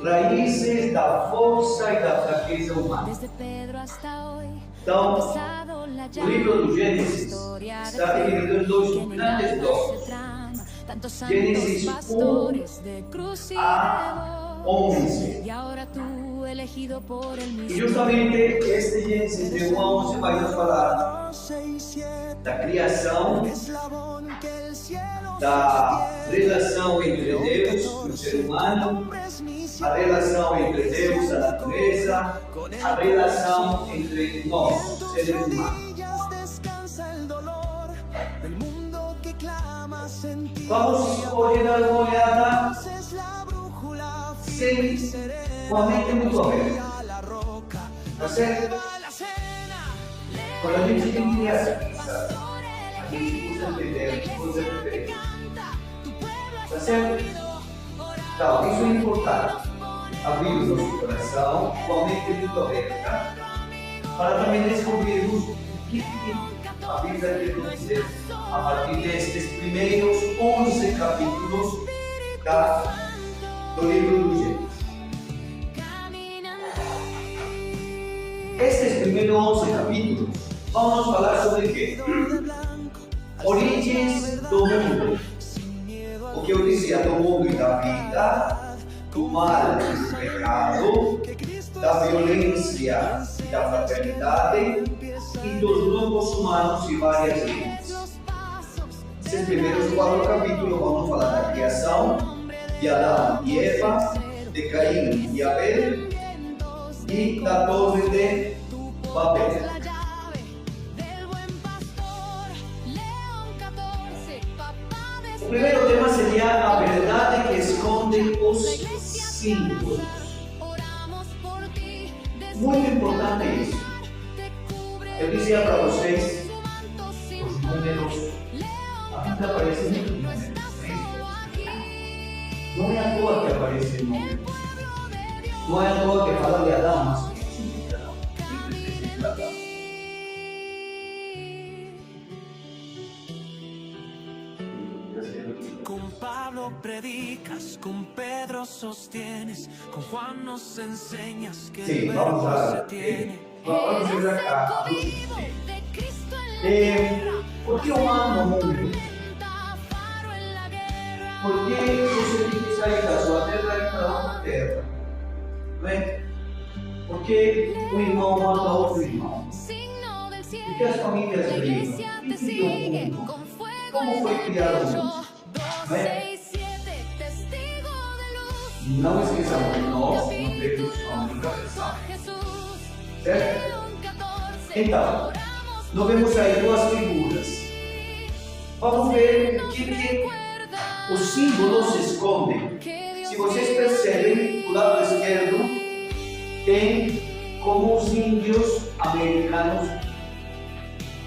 raízes da força e da fraqueza humana. Então, o livro do Gênesis está dividido em dois grandes blocos. Gênesis 1 a 11. E justamente este Gênesis de 1 a 11 vai nos falar da criação, da relação entre Deus e o ser humano, a relação entre Deus e a natureza, a relação entre nós, seres humanos. Vamos hoje dar uma olhada com a mente muito aberta. Tá certo? Quando a gente tem criança, a gente usa entender, usa referência. Tá certo? Então, isso é importante. Abrir o nosso coração com a mente muito aberta para também descobrirmos o que a Bíblia quer dizer a partir destes primeiros 11 capítulos do livro do Gênesis. Estes primeiros 11 capítulos vamos falar sobre o quê? Origens do mundo. O que eu dizia do mundo e da vida, do mal e do pecado, da violência e da fraternidade e dos grupos humanos e várias línguas. Esses primeiros 4 capítulos vamos falar da criação, de Adão e Eva, de Caim e Abel e da Torre de Babel. O primeiro tema seria a verdade que esconde os símbolos. Muito importante isso. Eu dizia para vocês, os números, a Bíblia aparece muito números. Não é à toa que aparece números. Não é à toa que fala de Adão, mas sim de Adão. Sempre de Adão. Con Pablo predicas, con Pedro sostienes, con Juan nos enseñas que el verbo se tiene. Vamos ver a ¿por qué eu amo o mundo? ¿Por que você tem que sair da sua terra e ir para outra terra? Não é? Por que um irmão mata outro irmão? Por que as famílias brigam? Quem criou o mundo? Como foi criado o mundo? Não é? Não esqueçamos que nós não temos a única versão. Certo? Então, nós vemos aí duas figuras. Vamos ver o que os símbolos escondem. Se vocês percebem, do lado esquerdo tem como os índios americanos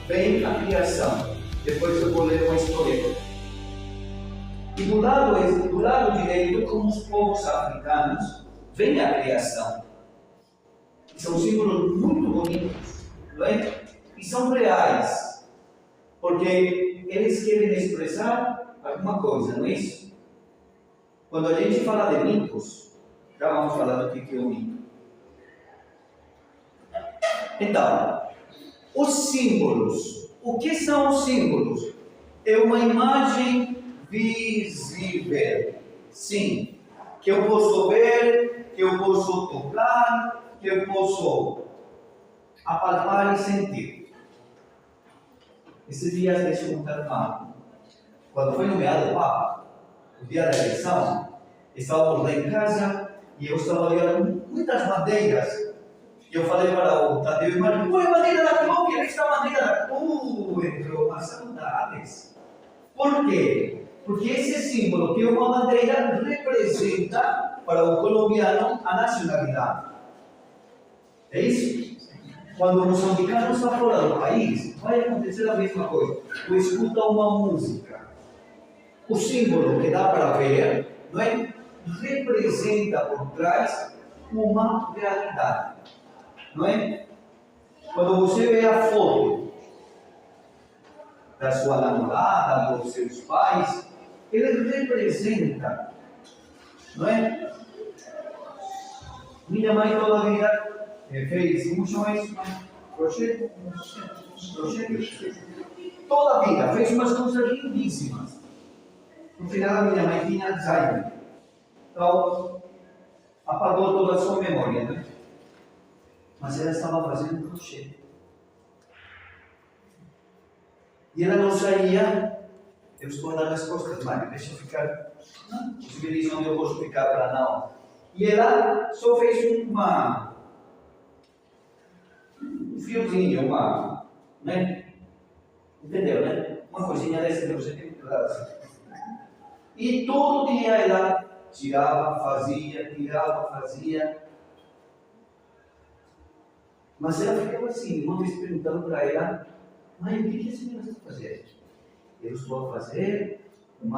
vem a criação. Depois eu vou ler uma história. E do lado direito, como os povos africanos, vem a criação. São símbolos muito bonitos, não é? E são reais, porque eles querem expressar alguma coisa, não é isso? Quando a gente fala de mitos, já vamos falar do que é o mito. Então, os símbolos. O que são os símbolos? É uma imagem visível, sim, que eu posso ver, que eu posso tocar, que eu posso apalpar e sentir. Esses dias, deixa eu contar uma. Quando foi nomeado o Papa, o dia da eleição, estávamos lá em casa e eu estava olhando muitas bandeiras. E eu falei para o Tadeu, mas põe a bandeira da Colômbia, esta bandeira da Colômbia, entrou umas saudades. Por quê? Porque esse símbolo, que é uma bandeira, representa para o colombiano a nacionalidade. É isso? Quando o moçambicano está fora do país, vai acontecer a mesma coisa. Ou escuta uma música. O símbolo que dá para ver, não é? Representa por trás uma realidade. Não é? Quando você vê a foto da sua namorada, dos seus pais, ele representa, não é? Minha mãe toda a vida fez, como chama isso? Crochê? Crochê? Toda a vida fez umas coisas lindíssimas. No final, a minha mãe tinha Alzheimer. Então, apagou toda a sua memória, né? Mas ela estava fazendo crochê. E ela não saía. Eu estou dando as costas, Mário, deixa eu ficar. Os me dizem onde eu posso ficar para não. E ela só fez um fiozinho, né? Entendeu, né? Uma coisinha dessa que você tem que dar assim. E todo dia ela tirava, fazia, tirava, fazia. Mas ela ficava assim, uma vez perguntando para ela, mãe, o que a senhora está fazendo? Eu estou a fazer um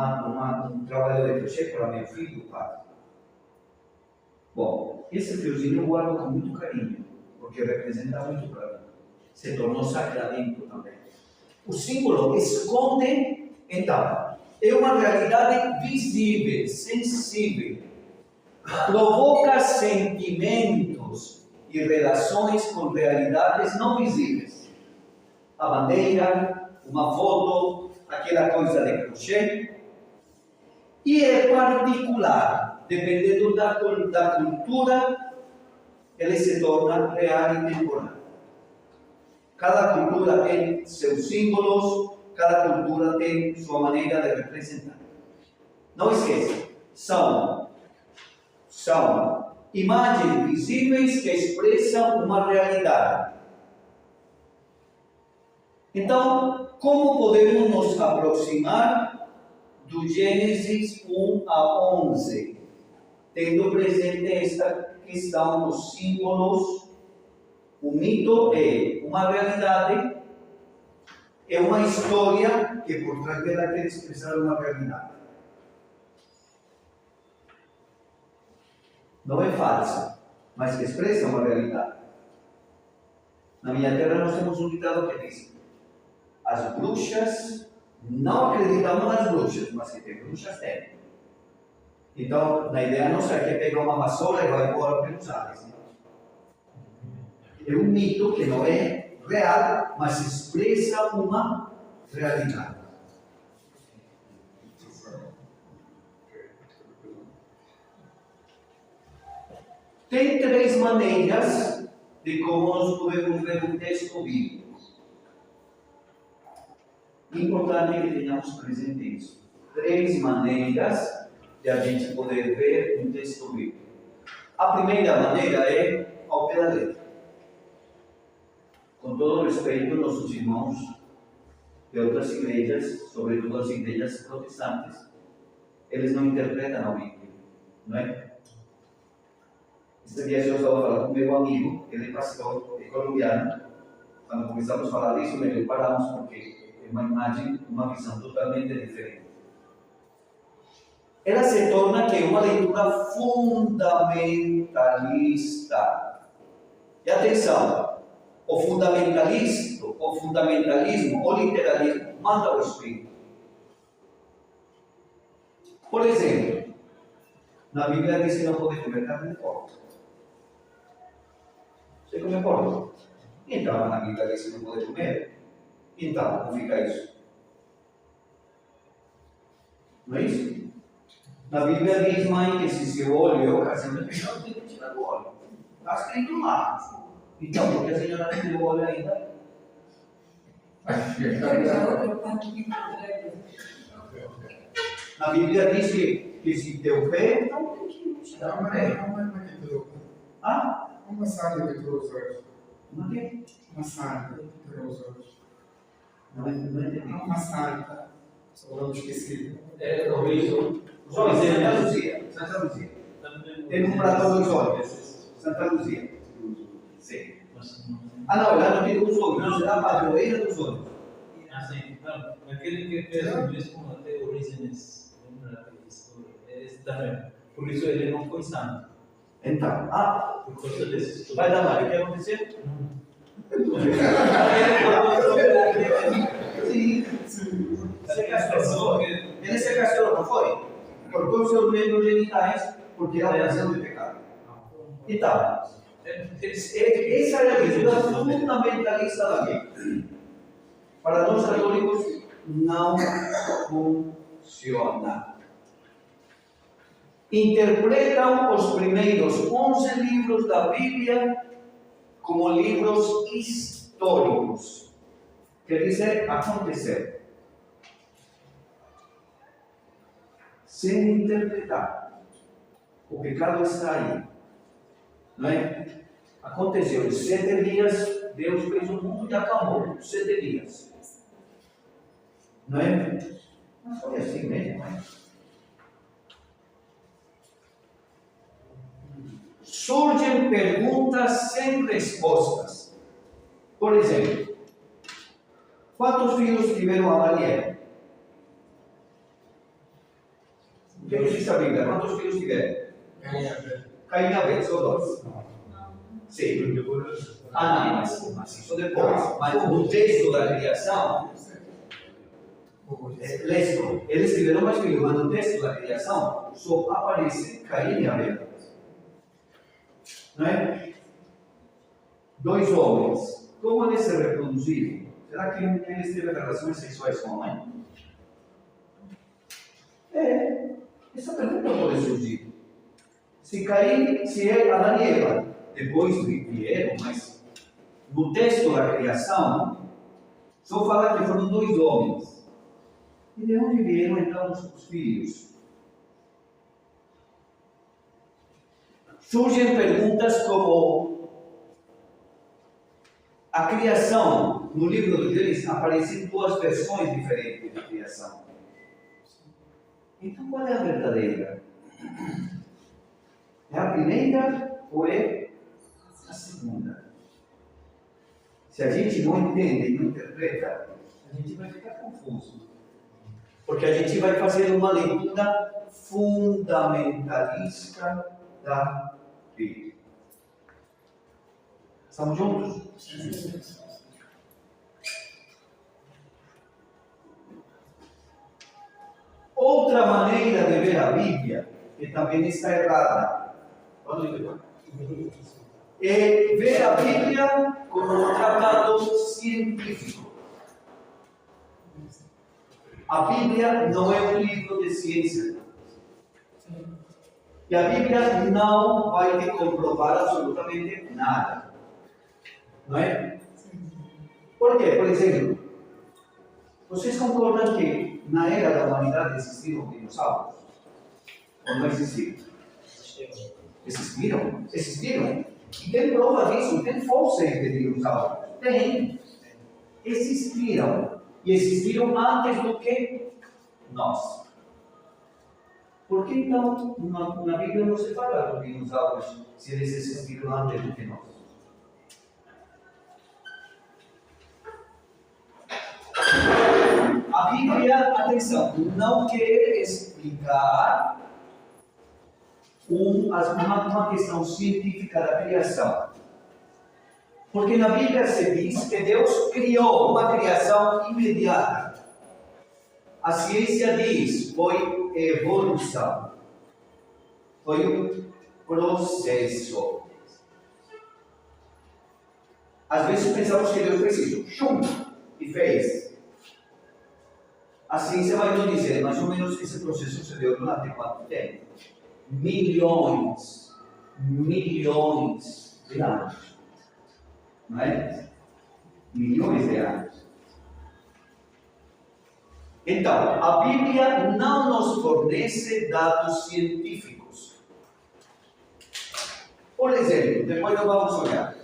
trabalho de crochê para meu filho, pai. Bom, esse fiozinho eu guardo com muito carinho, porque representa muito para mim. Se tornou sacramento também. O símbolo esconde, então, é uma realidade visível, sensível, provoca sentimentos e relações com realidades não visíveis. A bandeira, uma foto, aquela coisa de crochê, e é particular, dependendo da cultura, ele se torna real e temporal. Cada cultura tem seus símbolos, cada cultura tem sua maneira de representar. Não esqueça, são imagens visíveis que expressam uma realidade. Então, como podemos nos aproximar do Gênesis 1 a 11, tendo presente esta questão dos símbolos? O mito é uma realidade, é uma história que por trás dela quer expressar uma realidade. Não é falsa, mas que expressa uma realidade. Na minha terra nós temos um ditado que diz: as bruxas, não acreditamos nas bruxas, mas que tem bruxas tem. Então, na ideia nossa é que pegar uma vassoura e vai embora pelos ares. É um mito que não é real, mas expressa uma realidade. Tem três maneiras de como nós podemos ver um texto bíblico. Importante que tenhamos presente isso. Três maneiras de a gente poder ver um texto bíblico. A primeira maneira é ao pé da letra. Com todo respeito, nossos irmãos de outras igrejas, sobretudo as igrejas protestantes, eles não interpretam a Bíblia, não é? Este dia eu estava falando com meu amigo, ele é pastor, é colombiano. Quando começamos a falar disso, meio paramos, porque é uma imagem, uma visão totalmente diferente. Ela se torna que é uma leitura fundamentalista. E atenção! O fundamentalismo, o literalismo, mata o espírito. Por exemplo, na Bíblia diz que não pode comer carne de porco. Você come porco? Então, na Bíblia diz que não pode comer. Então, como fica isso? Não é isso? Na Bíblia diz, mãe, que se seu olho é ocasião de pecado, tem que tirar o olho. Está escrito lá. Então, por que a senhora não tirou o olho ainda? Na Bíblia diz que se teu pé, então tem que tirar o pé. Ah? Uma sarda que tirou os olhos. Uma quê? Uma sarda que tirou os olhos. Não entendi. Uma sarda. Só não esqueci. É, talvez Santa Luzia. Santa Luzia. Tem um platô dos olhos. Santa Luzia. Sim. Ah, não, ela não tem os olhos, não, será a padroeira dos olhos. Assim, não, aquele que fez o mesmo até Orígenes, lembra disso? Esse também. Por isso ele não foi santo. Então, Por causa desse. vai dar mal, o que aconteceu? Sim. Se castrou. Ele se castrou, não foi? Cortou seus membros genitais porque era razão de pecado. Então, essa é a leitura fundamentalista da Bíblia. Para nós católicos, não funciona. Interpretam os primeiros 11 livros da Bíblia como livros históricos. Quer dizer, acontecer. Sem interpretar. O pecado está aí. Não é? Aconteceu em 7 dias, Deus fez o mundo e acabou. 7 dias. Não é? Mas foi assim mesmo, não é? Surgem perguntas sem respostas. Por exemplo, quantos filhos tiveram a Daniel? O que diz a Bíblia? Quantos filhos tiveram? Caim e Abel, só 2. Sim. Não, mas isso depois. Mas no texto da criação, eles tiveram mais filhos, mas no texto da criação só aparece Caim e Abel. Não é? 2 homens. Como eles se reproduziram? Será que eles teve relações sexuais com a mãe? Essa pergunta pode surgir. Se Adão e Eva depois vieram, mas no texto da criação só fala que foram 2 homens. E de onde vieram então os filhos? Surgem perguntas como a criação. No livro de Gênesis aparecem 2 versões diferentes da criação. Então qual é a verdadeira? É a primeira ou é a segunda? Se a gente não entende e não interpreta, a gente vai ficar confuso. Porque a gente vai fazer uma leitura fundamentalista da Bíblia. Estamos juntos? Sim. Outra maneira de ver a Bíblia, que também está errada, é ver a Bíblia como um tratado científico. A Bíblia não é um livro de ciência. E a Bíblia não vai te comprovar absolutamente nada. Não é? Por quê? Por exemplo, vocês concordam que na era da humanidade existiram dinossauros? Ou não existiram? Existiram? Existiram. E tem prova disso, tem fósseis de dinossauros. Tem. Existiram. E existiram antes do que nós. Por que então na Bíblia não se fala dos dinossauros se eles existiram antes do que nós? A Bíblia, atenção, não quer explicar uma questão científica da criação. Porque na Bíblia se diz que Deus criou uma criação imediata. A ciência diz, foi evolução. Foi um processo. Às vezes pensamos que Deus fez isso, e fez. A ciência vai nos dizer, mais ou menos, esse processo se deu durante quanto tempo? Milhões de anos. Não é? Milhões de anos. Então, a Bíblia não nos fornece dados científicos. Por exemplo, depois nós vamos olhar.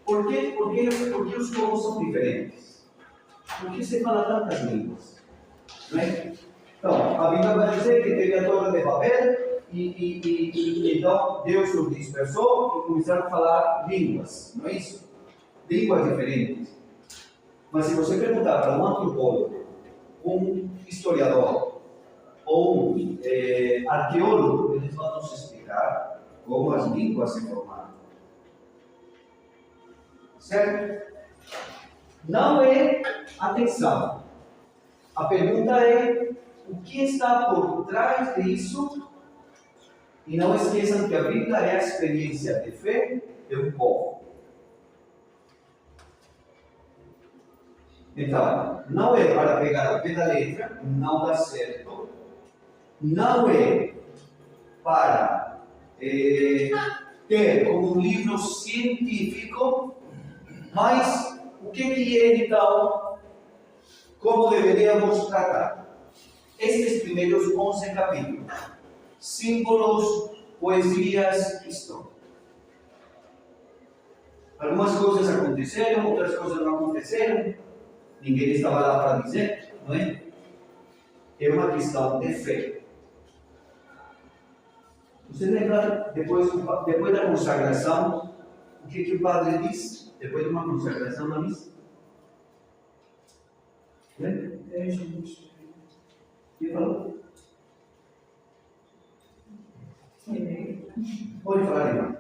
Por que os povos são diferentes? Por que se fala tantas línguas? Não é? Então, a Bíblia vai dizer que teve a Torre de Babel e então Deus os dispersou e começaram a falar línguas, não é isso? Línguas diferentes. Mas se você perguntar para um antropólogo, um historiador ou um arqueólogo, eles vão nos explicar como as línguas se formaram. Certo? Não é, atenção, a pergunta é o que está por trás disso E não esqueçam que a Bíblia é a experiência de fé de um povo. Então, não é para pegar ao pé da letra, não dá certo. Não é para ter como um livro científico, mas o que é então? Como deveríamos tratar? Estes primeiros 11 capítulos, símbolos, poesias, história. Algumas coisas aconteceram, outras coisas não aconteceram. Ninguém estava lá para dizer, não é? É uma questão de fé. Você lembra, depois da consagração, o que o padre disse? Depois de uma consagração na missa? Lembra? O que falou? Pode falar, irmã.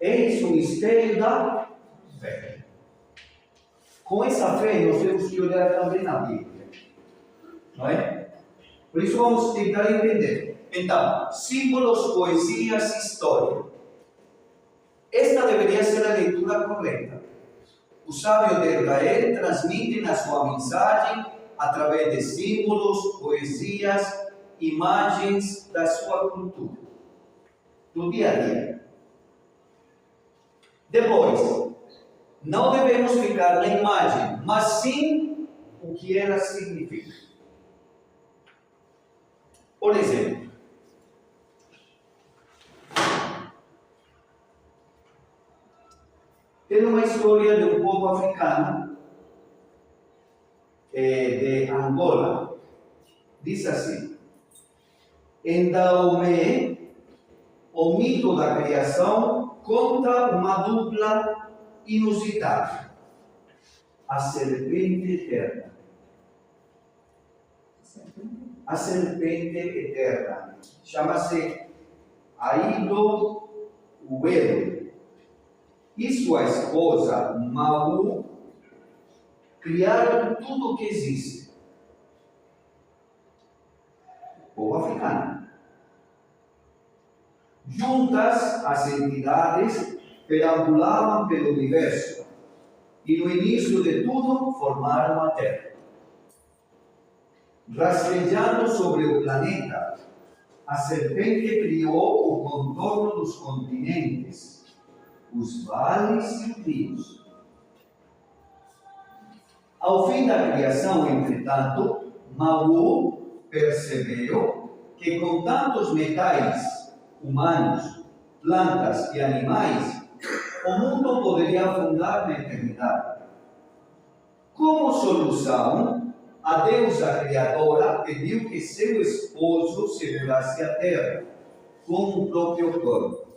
Eis o mistério da fé. Com essa fé, nós temos que olhar também na Bíblia. Não é? Por isso, vamos tentar entender. Então, símbolos, poesias, história. Esta deveria ser a leitura correta. Os sábios de Israel transmitem a sua mensagem através de símbolos, poesias, imagens da sua cultura, do dia a dia. Depois, não devemos ficar na imagem, mas sim o que ela significa. Por exemplo, tem uma história de um povo africano, de Angola. Diz assim: em Daomé, o mito da criação conta uma dupla inusitada, a serpente eterna. A serpente eterna chama-se Aido Uelo e sua esposa Mau criaram tudo o que existe. Povo africano. Juntas, as entidades perambulavam pelo universo e no início de tudo formaram a Terra. Rastejando sobre o planeta, a serpente criou o contorno dos continentes, os vales e os rios. Ao fim da criação, entretanto, Mau percebeu que com tantos metais humanos, plantas e animais, o mundo poderia afundar na eternidade. Como solução, a deusa criadora pediu que seu esposo segurasse a terra com o próprio corpo.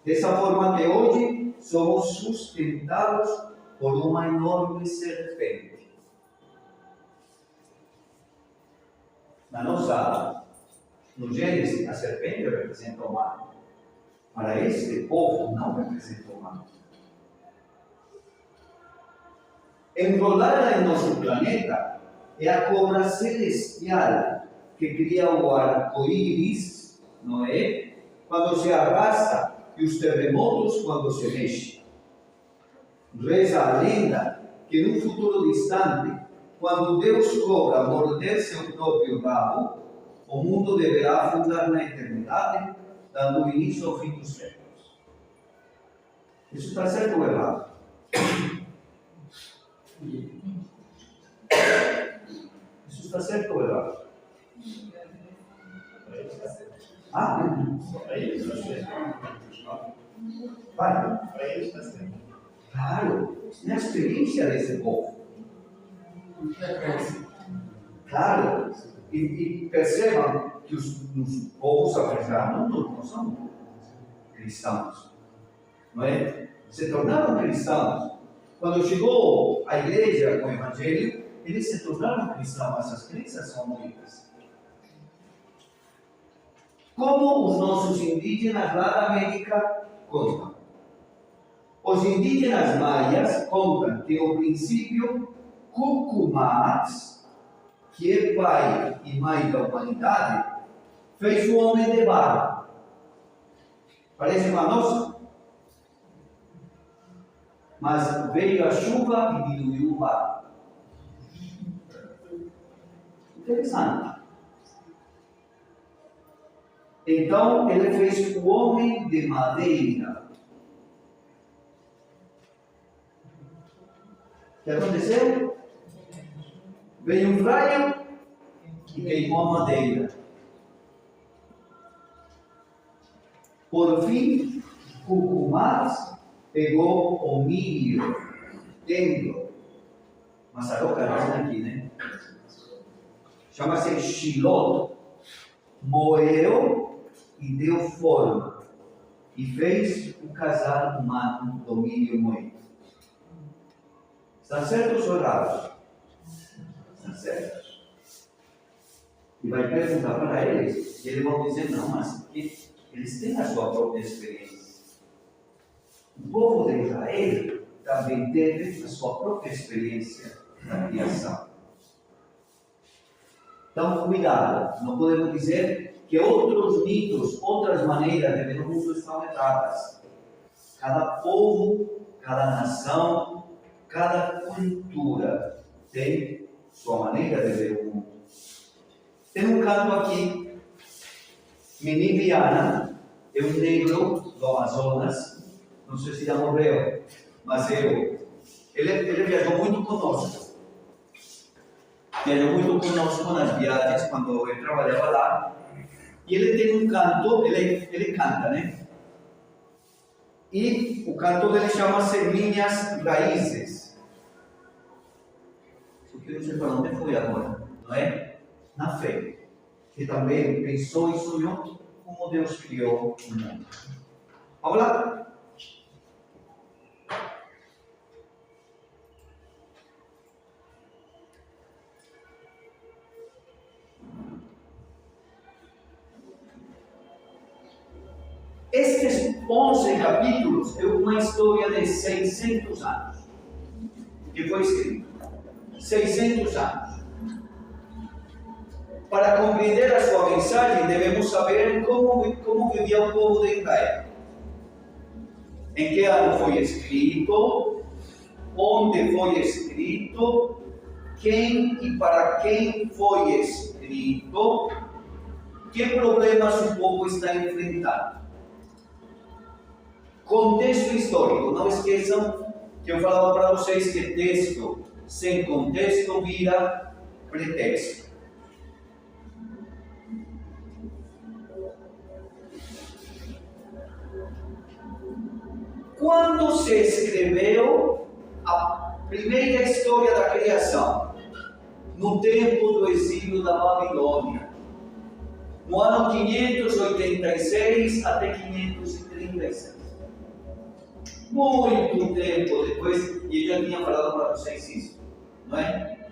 Dessa forma, até hoje, somos sustentados por uma enorme serpente. No Gênesis, a serpente representa o mal. Para este povo, não representa o mal. Enrolada em nosso planeta é a cobra celestial que cria o arco-íris, não é? Quando se arrasta e os terremotos quando se mexe. Reza a lenda que num futuro distante, quando Deus cobra morder seu próprio rabo, o mundo deverá afundar na eternidade, dando início ao fim dos séculos. Isso está certo ou errado? Isso está certo ou errado? Vai. Claro, é a experiência desse povo. Claro, e percebam que os povos africanos não são cristãos, não é? Se tornaram cristãos. Quando chegou a igreja com o evangelho, eles se tornaram cristãos, essas crenças são muitas. Como os nossos indígenas lá da América contam. Os indígenas maias contam que o princípio Cucumats, que é pai e mãe da humanidade, fez o homem de barro. Parece com a nossa? Mas veio a chuva e diluiu o barro. Interessante. Então ele fez o homem de madeira. O que aconteceu? Veio um raio e queimou a madeira. Por fim, Cucumás pegou o milho dentro. Maçaroca, não aqui, né? Chama-se Shilot. Moeu e deu forma. E fez o casal humano do milho moído. Estão certos ou errados? Estão certos. E vai perguntar para eles. E eles vão dizer, não, mas eles têm a sua própria experiência. O povo de Israel também teve a sua própria experiência na criação. Então, cuidado, não podemos dizer que outros mitos, outras maneiras de ver o mundo estão erradas. Cada povo, cada nação, cada cultura tem sua maneira de ver o mundo. Tem um canto aqui, Mini Viana, é um negro do Amazonas, não sei se já morreu, mas ele viajou muito conosco. Viajou muito conosco nas viagens, quando eu trabalhava lá. E ele tem um canto, ele canta, né? E o canto dele chama-se Minhas Raízes. Só que eu não sei para onde foi agora, não é? Na fé. Que também pensou e sonhou como Deus criou o mundo. Vamos lá? Estes 11 capítulos é uma história de 600 anos que foi escrito. 600 anos. Para compreender a sua mensagem, devemos saber como vivia o povo de Israel. Em que ano foi escrito, onde foi escrito, quem e para quem foi escrito, que problemas o povo está enfrentando. Contexto histórico. Não esqueçam que eu falava para vocês que texto sem contexto vira pretexto. Quando se escreveu a primeira história da criação? No tempo do exílio da Babilônia. No ano 586 até 536. Muito tempo depois, e eu já tinha falado para vocês isso, não é?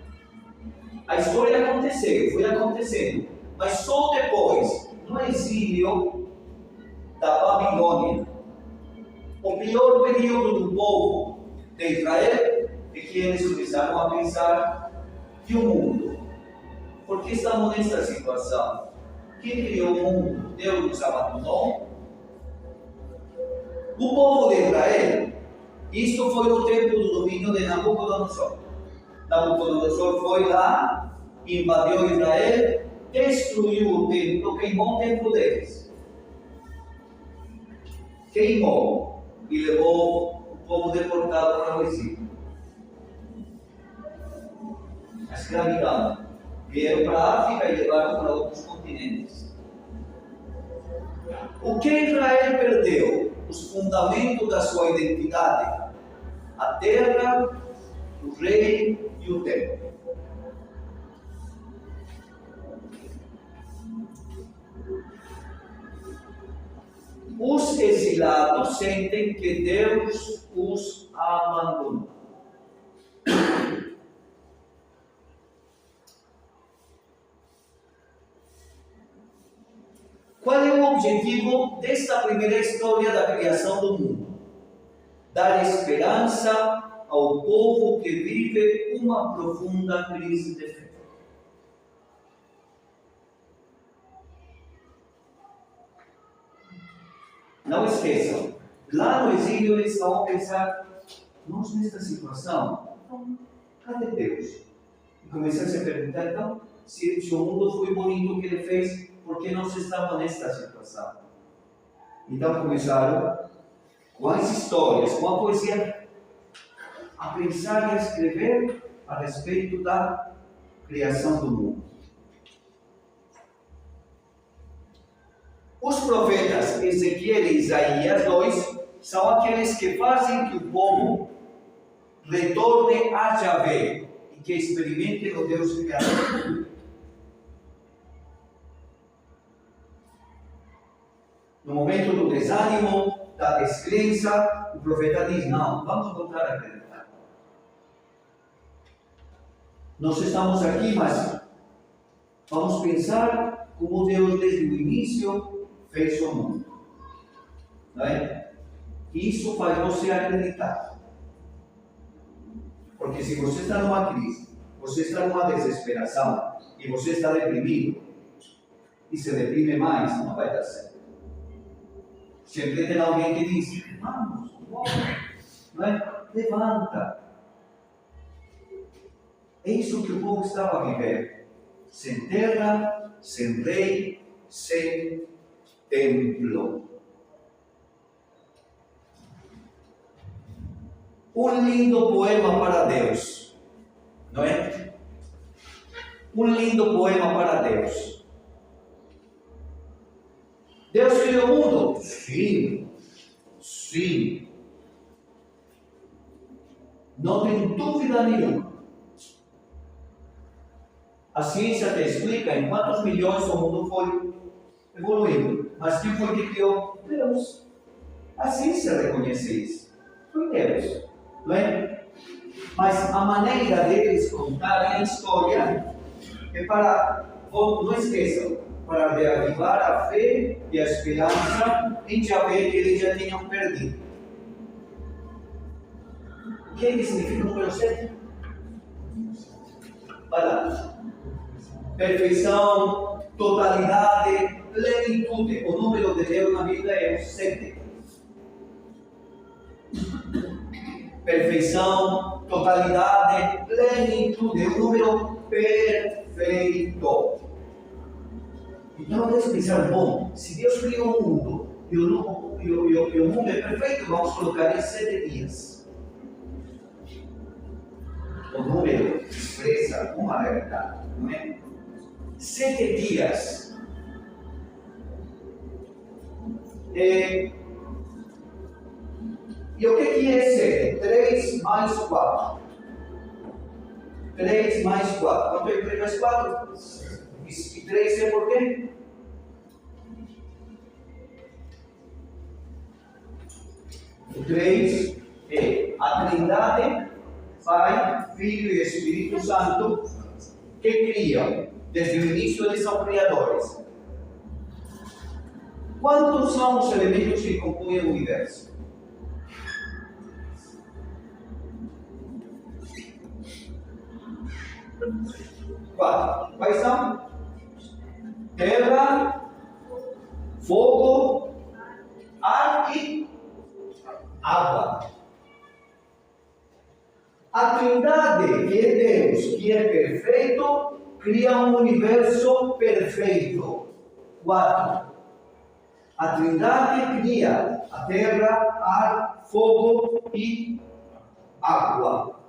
A história aconteceu, foi acontecendo, mas só depois, no exílio da Babilônia, o pior período do povo de Israel é que eles começaram a pensar que o mundo, por que estamos nessa situação? Quem criou o mundo? Deus nos abandonou? O povo de Israel, isto foi no tempo do domínio de Nabucodonosor. Nabucodonosor foi lá, invadiu Israel, destruiu o templo, queimou o templo deles. Queimou e levou o povo deportado para o exílio. A escravidão. Vieram para a África e levaram para outros continentes. O que Israel perdeu? Os fundamentos da sua identidade: a terra, o rei e o templo. Os exilados sentem que Deus os abandonou. Qual é o objetivo desta primeira história da criação do mundo? Dar esperança ao povo que vive uma profunda crise de fé. Não esqueçam, lá no exílio eles vão pensar, nós nesta situação, então, cadê Deus? E começar a se perguntar, então, se o mundo foi bonito o que ele fez, por que nós estamos nesta situação? Então começaram, com as histórias, com a poesia, a pensar e a escrever a respeito da criação do mundo. Os profetas Ezequiel e Isaías 2 são aqueles que fazem que o povo retorne a Yahvé e que experimente o Deus criador. No momento do desânimo, da descrença, o profeta diz, não, vamos voltar a acreditar. Nós estamos aqui, mas vamos pensar como Deus desde o início fez o mundo. Não é? Isso faz você acreditar. Porque se você está numa crise, você está numa desesperação e você está deprimido e se deprime mais, não vai dar certo. Sempre tem alguém que diz, vamos, não é? Levanta. É isso que o povo estava a viver. Sem terra, sem rei, sem templo. Um lindo poema para Deus, não é? Um lindo poema para Deus. Deus criou o mundo? Sim, sim. Não tem dúvida nenhuma. A ciência te explica em quantos milhões o mundo foi evoluindo. Mas quem foi que criou? Deus. A ciência reconhece isso. Foi Deus. Não é? Mas a maneira deles contarem a história é para, não esqueçam, para reavivar a fé e a esperança em Yahvé que eles já tinham perdido. O que significa o número 7? Para perfeição, totalidade, plenitude. O número de Deus na Bíblia é o 7. Perfeição, totalidade, plenitude. É um número perfeito. Então, eles pensaram, bom, se Deus criou o mundo e o mundo é perfeito, vamos colocar em 7 dias. O número expressa uma verdade, não é? 7 dias. E o que é 7? 3 mais 4. 3 mais 4. Quanto é 3 mais 4? E 3 é por quê? O 3 é a Trindade, Pai, Filho e Espírito Santo, que criam. Desde o início eles são criadores. Quantos são os elementos que compõem o universo? 4. Quais são? Terra, fogo, ar e água. A Trindade, que é Deus, que é perfeito, cria um universo perfeito. 4. A Trindade cria a terra, ar, fogo e água.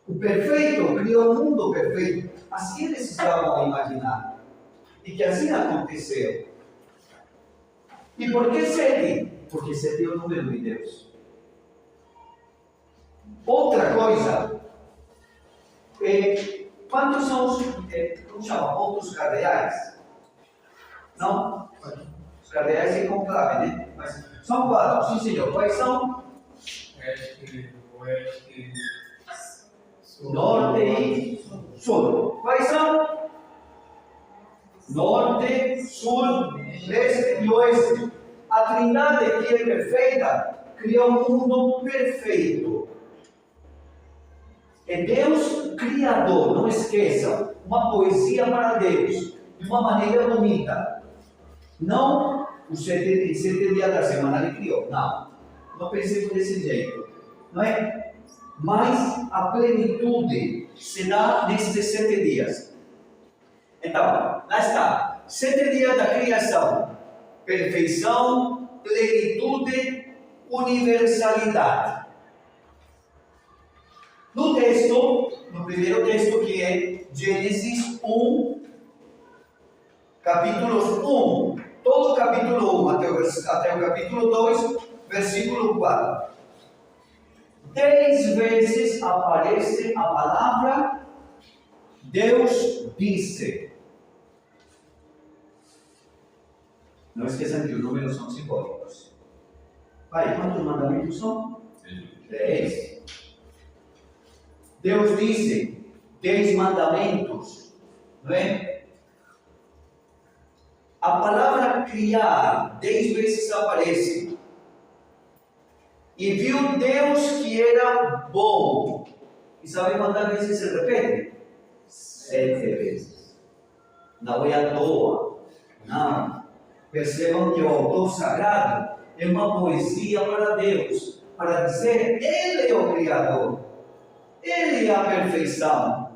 O perfeito criou um mundo perfeito. Assim eles estavam a imaginar. E que assim aconteceu. E por que 7? Porque 7 é o número de Deus. Outra coisa, quantos são os, como chama, pontos cardeais? Não? Os cardeais é conclave, né? Mas são 4, sim senhor. Quais são? Oeste, sul, Norte e sul. Quais são? Norte, sul, leste e oeste. A Trindade, que é perfeita, criou um mundo perfeito. É Deus criador, não esqueçam. Uma poesia para Deus, de uma maneira bonita. Não os 7 dias da semana ele criou. Não pensemos desse jeito. Não é? Mas a plenitude se dá nestes 7 dias. Então, lá está. 7 dias da criação. Perfeição, plenitude, universalidade. No texto, no primeiro texto que é Gênesis 1, capítulos 1, todo o capítulo 1 até o capítulo 2, versículo 4. 10 vezes aparece a palavra Deus disse. Não esqueçam que os números são simbólicos. Pai, quantos mandamentos são? 10. Deus disse 10 mandamentos, não é? A palavra criar 10 vezes aparece. E viu Deus que era bom. E sabe quantas vezes se repete? 7 vezes. Não é à toa. Não. Percebam que o autor sagrado é uma poesia para Deus, para dizer, Ele é o Criador, Ele é a perfeição.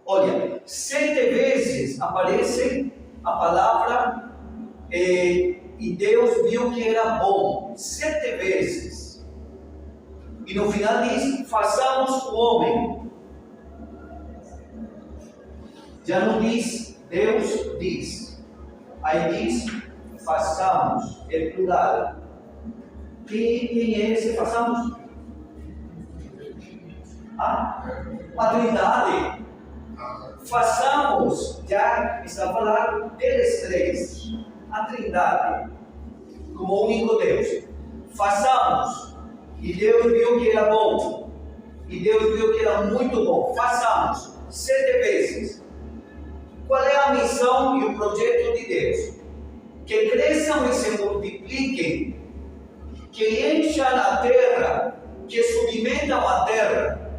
Olha, 7 vezes aparece a palavra e Deus viu que era bom, 7 vezes. E no final diz, façamos o homem. Já não diz, Deus diz. Aí diz, façamos, é plural. Quem é esse façamos? A Trindade. Façamos, já está falando deles 3. A Trindade, como único Deus. Façamos. E Deus viu que era bom. E Deus viu que era muito bom. Façamos 7 vezes. Qual é a missão e o projeto de Deus? Que cresçam e se multipliquem, que encham a terra, que submetam a terra.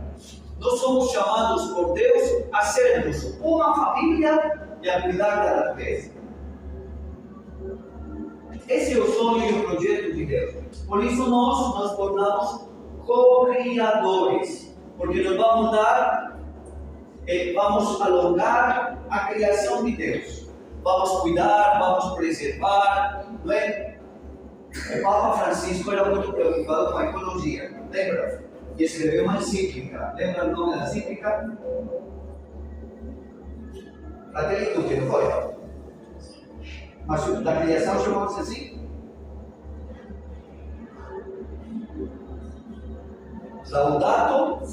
Nós somos chamados por Deus a sermos uma família e a cuidar da natureza. Esse é o sonho e o projeto de Deus. Por isso nós nos tornamos co-criadores, porque nós vamos alongar a criação de Deus. Vamos cuidar, vamos preservar, não é? O Papa Francisco era muito preocupado com a ecologia, lembra? E escreveu uma encíclica. Lembra o nome da encíclica? Fratelitude, não foi? Mas da criação chamamos assim? Laudato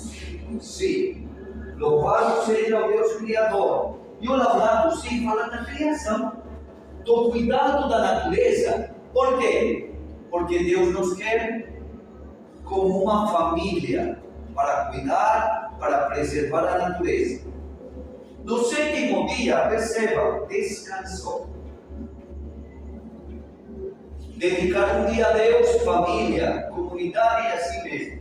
Si. Louvado seja o Deus Criador. E o Laudato Si fala da criação, do cuidado da natureza. Por quê? Porque Deus nos quer como uma família para cuidar, para preservar a natureza. No 7º dia, perceba, descansou. Dedicar um dia a Deus, família, comunidade e a si mesmo.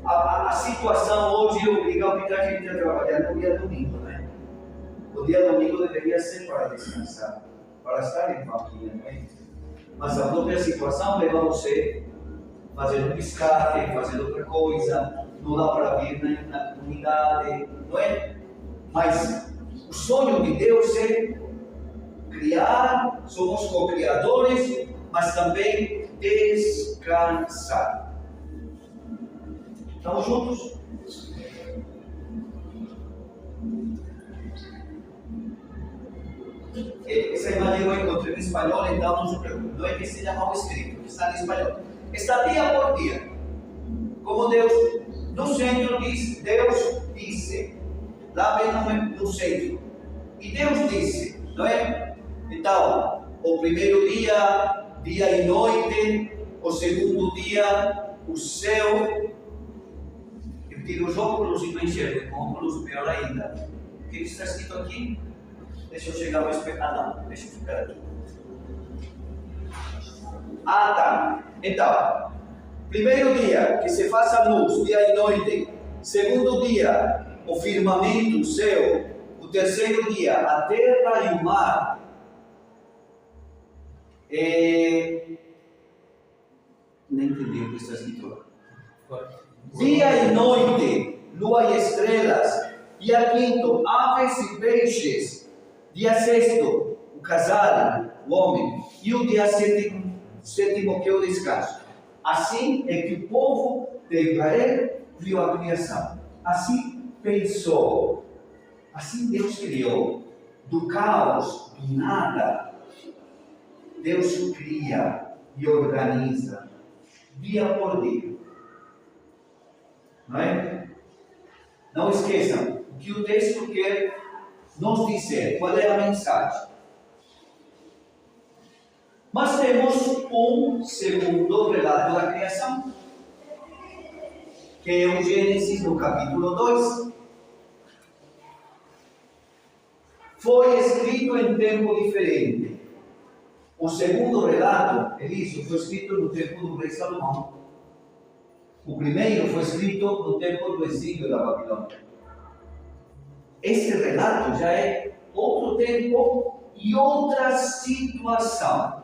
A situação hoje obriga muita gente a trabalhar no dia domingo, né? O dia domingo deveria ser para descansar, para estar em família, não é? Mas a própria situação leva você a fazer um biscate, fazer outra coisa, não dá para vir na comunidade, não é? Mas o sonho de Deus é criar, somos co-criadores, mas também descansar. Estamos juntos? Essa imagem eu encontrei em espanhol, então não se preocupe. Não é que seja mal escrito, está em espanhol. Está dia por dia. Como Deus, no centro diz, Deus disse. Lá bem no centro. E Deus disse, não é? Então, o primeiro dia, dia e noite. O segundo dia, o céu. Eu tiro os óculos e não enxergo. Com óculos, pior ainda. O que está escrito aqui? Deixa eu chegar mais perto. Não, deixa eu ficar aqui. Tá. Então, primeiro dia, que se faça luz, dia e noite. Segundo dia, o firmamento, o céu. O terceiro dia, a terra e o mar. Nem entendi o que está escrito. Dia e noite, lua e estrelas. Dia quinto, aves e peixes. Dia sexto, o casal, o homem. E o dia sétimo que é o descanso. Assim é que o povo de Israel viu a criação. Assim pensou. Assim Deus criou. Do caos, do nada. Deus cria e organiza. Dia por dia. Não é? Não esqueçam o que o texto quer nos dizer. Qual é a mensagem? Mas temos um segundo relato da criação, que é o Gênesis no capítulo 2. Foi escrito em tempo diferente. O segundo relato, Elísio, foi escrito no tempo do rei Salomão. O primeiro foi escrito no tempo do exílio da Babilônia. Esse relato já é outro tempo e outra situação.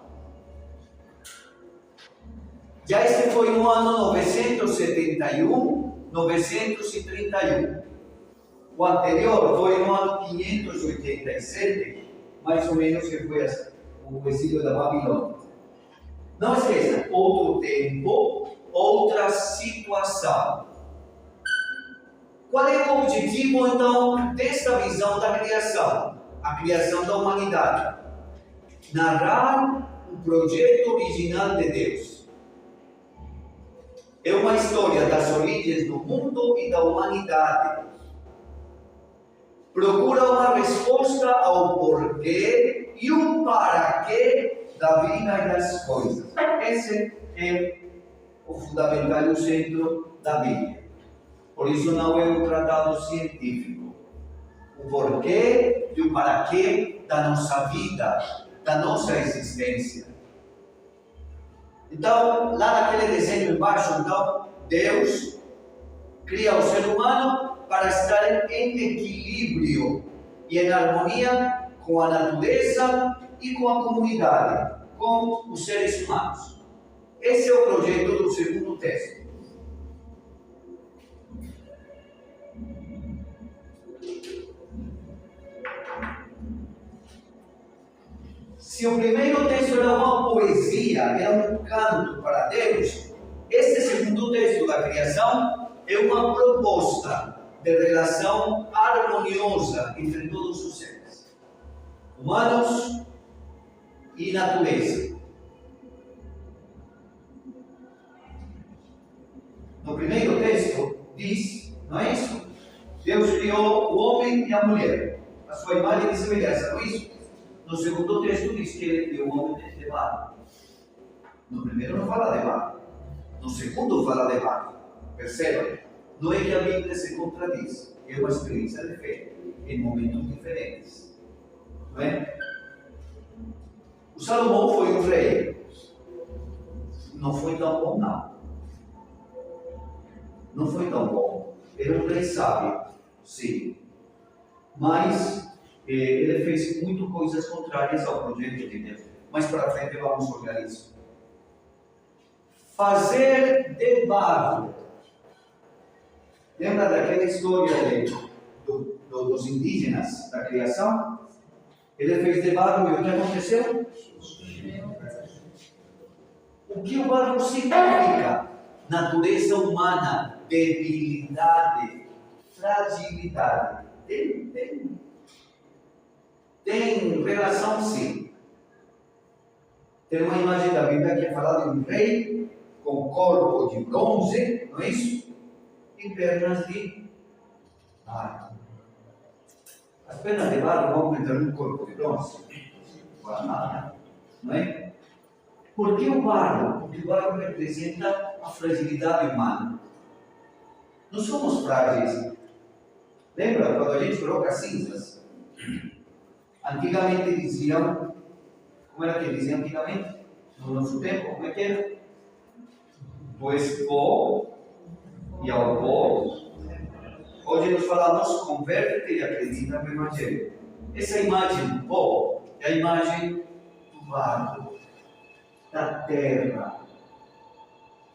Já este foi no ano 971, 931. O anterior foi no ano 587, mais ou menos, que foi o exílio da Babilônia. Não esqueça, outro tempo, outra situação. Qual é o objetivo, então, desta visão da criação? A criação da humanidade. Narrar o projeto original de Deus. É uma história das origens do mundo e da humanidade. Procura uma resposta ao porquê e o para quê da vida e das coisas. Esse é o fundamental e o centro da Bíblia. Por isso não é um tratado científico. O porquê e o para quê da nossa vida, da nossa existência. Então, lá naquele desenho embaixo, então, Deus cria o ser humano para estar em equilíbrio e em harmonia com a natureza e com a comunidade, com os seres humanos. Esse é o projeto do segundo texto. Se o primeiro texto era uma poesia, era um canto para Deus, este segundo texto da criação é uma proposta de relação harmoniosa entre todos os seres, humanos e natureza. No primeiro texto diz, não é isso? Deus criou o homem e a mulher, a sua imagem e semelhança, não é isso? No segundo texto diz que ele criou o homem de barro. No primeiro não fala de barro. No segundo fala de barro. Perceba? Não é que a Bíblia se contradiz. É uma experiência de fé em momentos diferentes. Não é? O Salomão foi um rei. Não foi tão bom, não. Não foi tão bom. Era um rei sábio, sim. Mas ele fez muitas coisas contrárias ao projeto de Deus. Mais para frente vamos olhar isso. Fazer de barro. Lembra daquela história dos indígenas, da criação? Ele fez de barro e o que aconteceu? O que o barro significa? Natureza humana, debilidade, fragilidade. Tem relação, sim. Tem uma imagem da Bíblia que fala de um rei com corpo de bronze, não é isso? E pernas de barro. As pernas de barro vão entrar no corpo de bronze? Não é? Por que o barro? Porque o barro representa a fragilidade humana. Nós somos frágeis. Lembra quando a gente coloca cinzas? Antigamente diziam, como era que diziam antigamente? No nosso tempo, como é que era? Tu és pó, e ao pó hoje nós falamos, converte-te e acredita no Evangelho. Essa imagem do pó é a imagem do barro, da terra.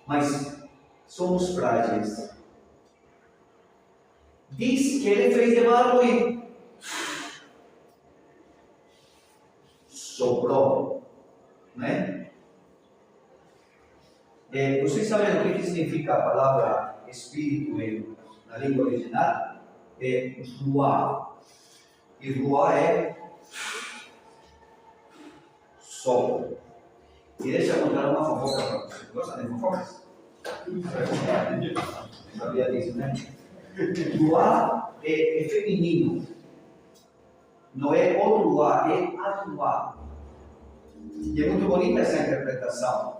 Mas somos frágeis. Diz que ele fez de barro e soprou, né? Vocês sabem o que significa a palavra espírito na língua original? É ruá. E ruá é sopro. E deixa eu contar uma fofoca para vocês. Gostam de fofocas? Sabia disso, né? Ruá é feminino. Não é o ruá, é a ruá. E é muito bonita essa interpretação.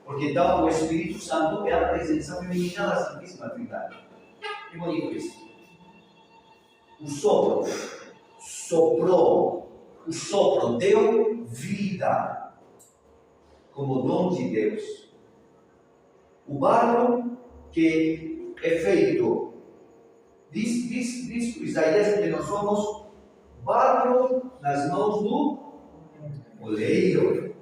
Porque então o Espírito Santo é a presença feminina da Santíssima Trindade. Que bonito isso. O sopro soprou, o sopro deu vida como dom de Deus. O barro que é feito, diz Isaías que nós somos barro nas mãos do oleiro.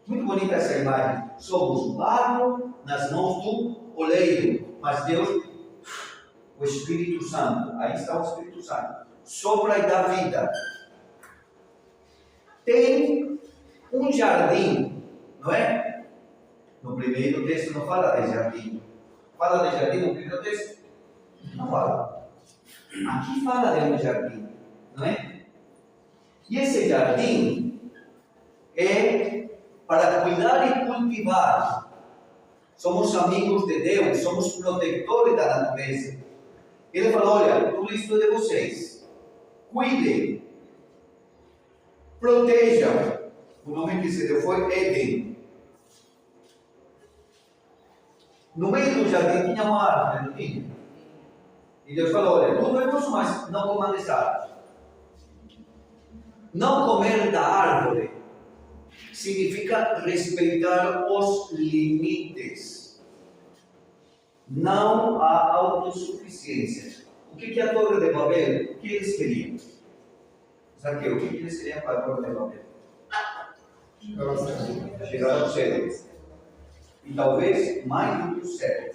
Muito bonita essa imagem. Somos barro nas mãos do oleiro, mas Deus, o Espírito Santo, aí está o Espírito Santo, sopra e dá vida. Tem um jardim, não é? No primeiro texto não fala de jardim. Fala de jardim no primeiro texto? Não fala. Aqui fala de um jardim, não é? E esse jardim é para cuidar e cultivar. Somos amigos de Deus, somos protetores da natureza. Ele falou: olha, tudo isso é de vocês. Cuidem, protejam. O nome que se deu foi Éden. No meio do jardim tinha uma árvore, não tinha? E Deus falou: olha, tudo é nosso, mas não comam dessa árvore. Não comer da árvore significa respeitar os limites. Não há autossuficiência. O que é a Torre de Babel? O que eles queriam? Zaqueu, o que eles queriam para a Torre de Babel? Chegar ao céu. E talvez mais do que o céu.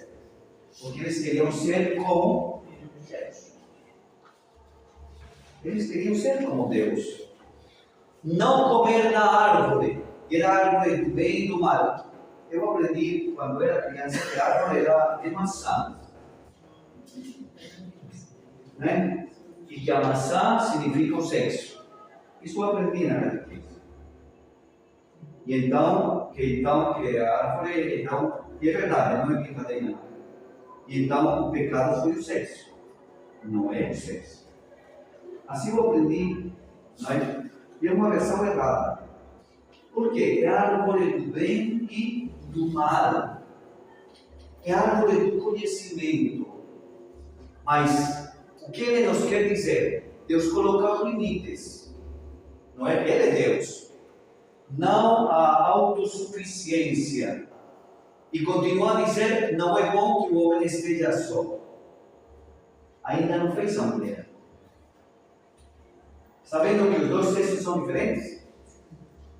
Porque eles queriam ser como Deus. Eles queriam ser como Deus. Não comer da árvore. Era a árvore do bem e do mal. Eu aprendi quando era criança que a árvore era de maçã. Né? E que a maçã significa o sexo. Isso eu aprendi na catequese. E então que a árvore, e é verdade, não é brincadeira. E então o pecado foi o sexo. Não é o sexo. Assim eu aprendi, não é? E é uma versão errada. Por quê? É a árvore do bem e do mal. É a árvore do conhecimento. Mas o que ele nos quer dizer? Deus coloca limites. Não é? Ele é Deus. Não há autossuficiência. E continua a dizer: não é bom que o homem esteja só. Ainda não fez a mulher. Sabendo que os dois sexos são diferentes?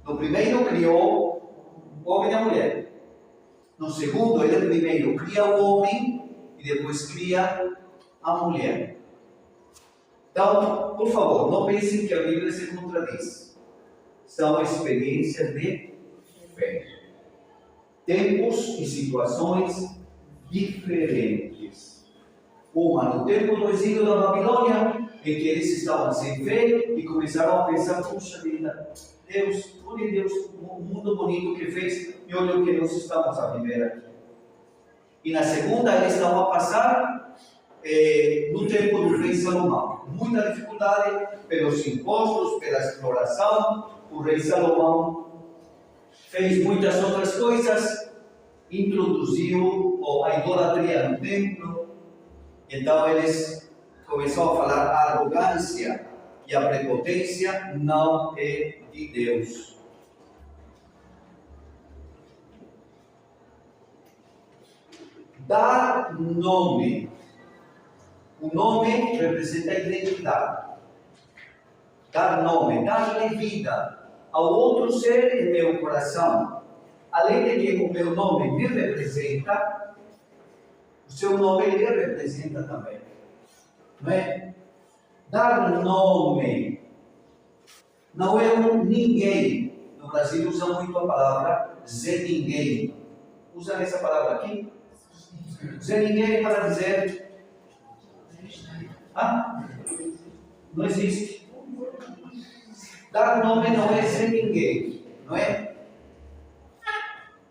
No primeiro criou o homem e a mulher. No segundo, ele primeiro cria o homem e depois cria a mulher. Então, por favor, não pensem que a Bíblia se contradiz. São experiências de fé. Tempos e situações diferentes. Uma no tempo do exílio da Babilônia, em que eles estavam sem fé e começaram a pensar: puxa vida, Deus, olha Deus, o mundo bonito que fez, e olha o que nós estamos a viver aqui. E na segunda, eles estavam a passar no tempo do rei Salomão. Muita dificuldade pelos impostos, pela exploração. O rei Salomão fez muitas outras coisas, introduziu a idolatria no templo. Então eles começaram a falar: a arrogância e a prepotência não é de Deus. Dar nome O nome representa a identidade. Dar nome, dar-lhe vida ao outro ser em meu coração. Além de que o meu nome me representa, o seu nome lhe representa também. Não é? Dar nome não é um ninguém. No Brasil usa muito a palavra Zé Ninguém. Usa essa palavra aqui? Zé Ninguém para dizer... Não existe. Dar nome não é Zé Ninguém. Não é?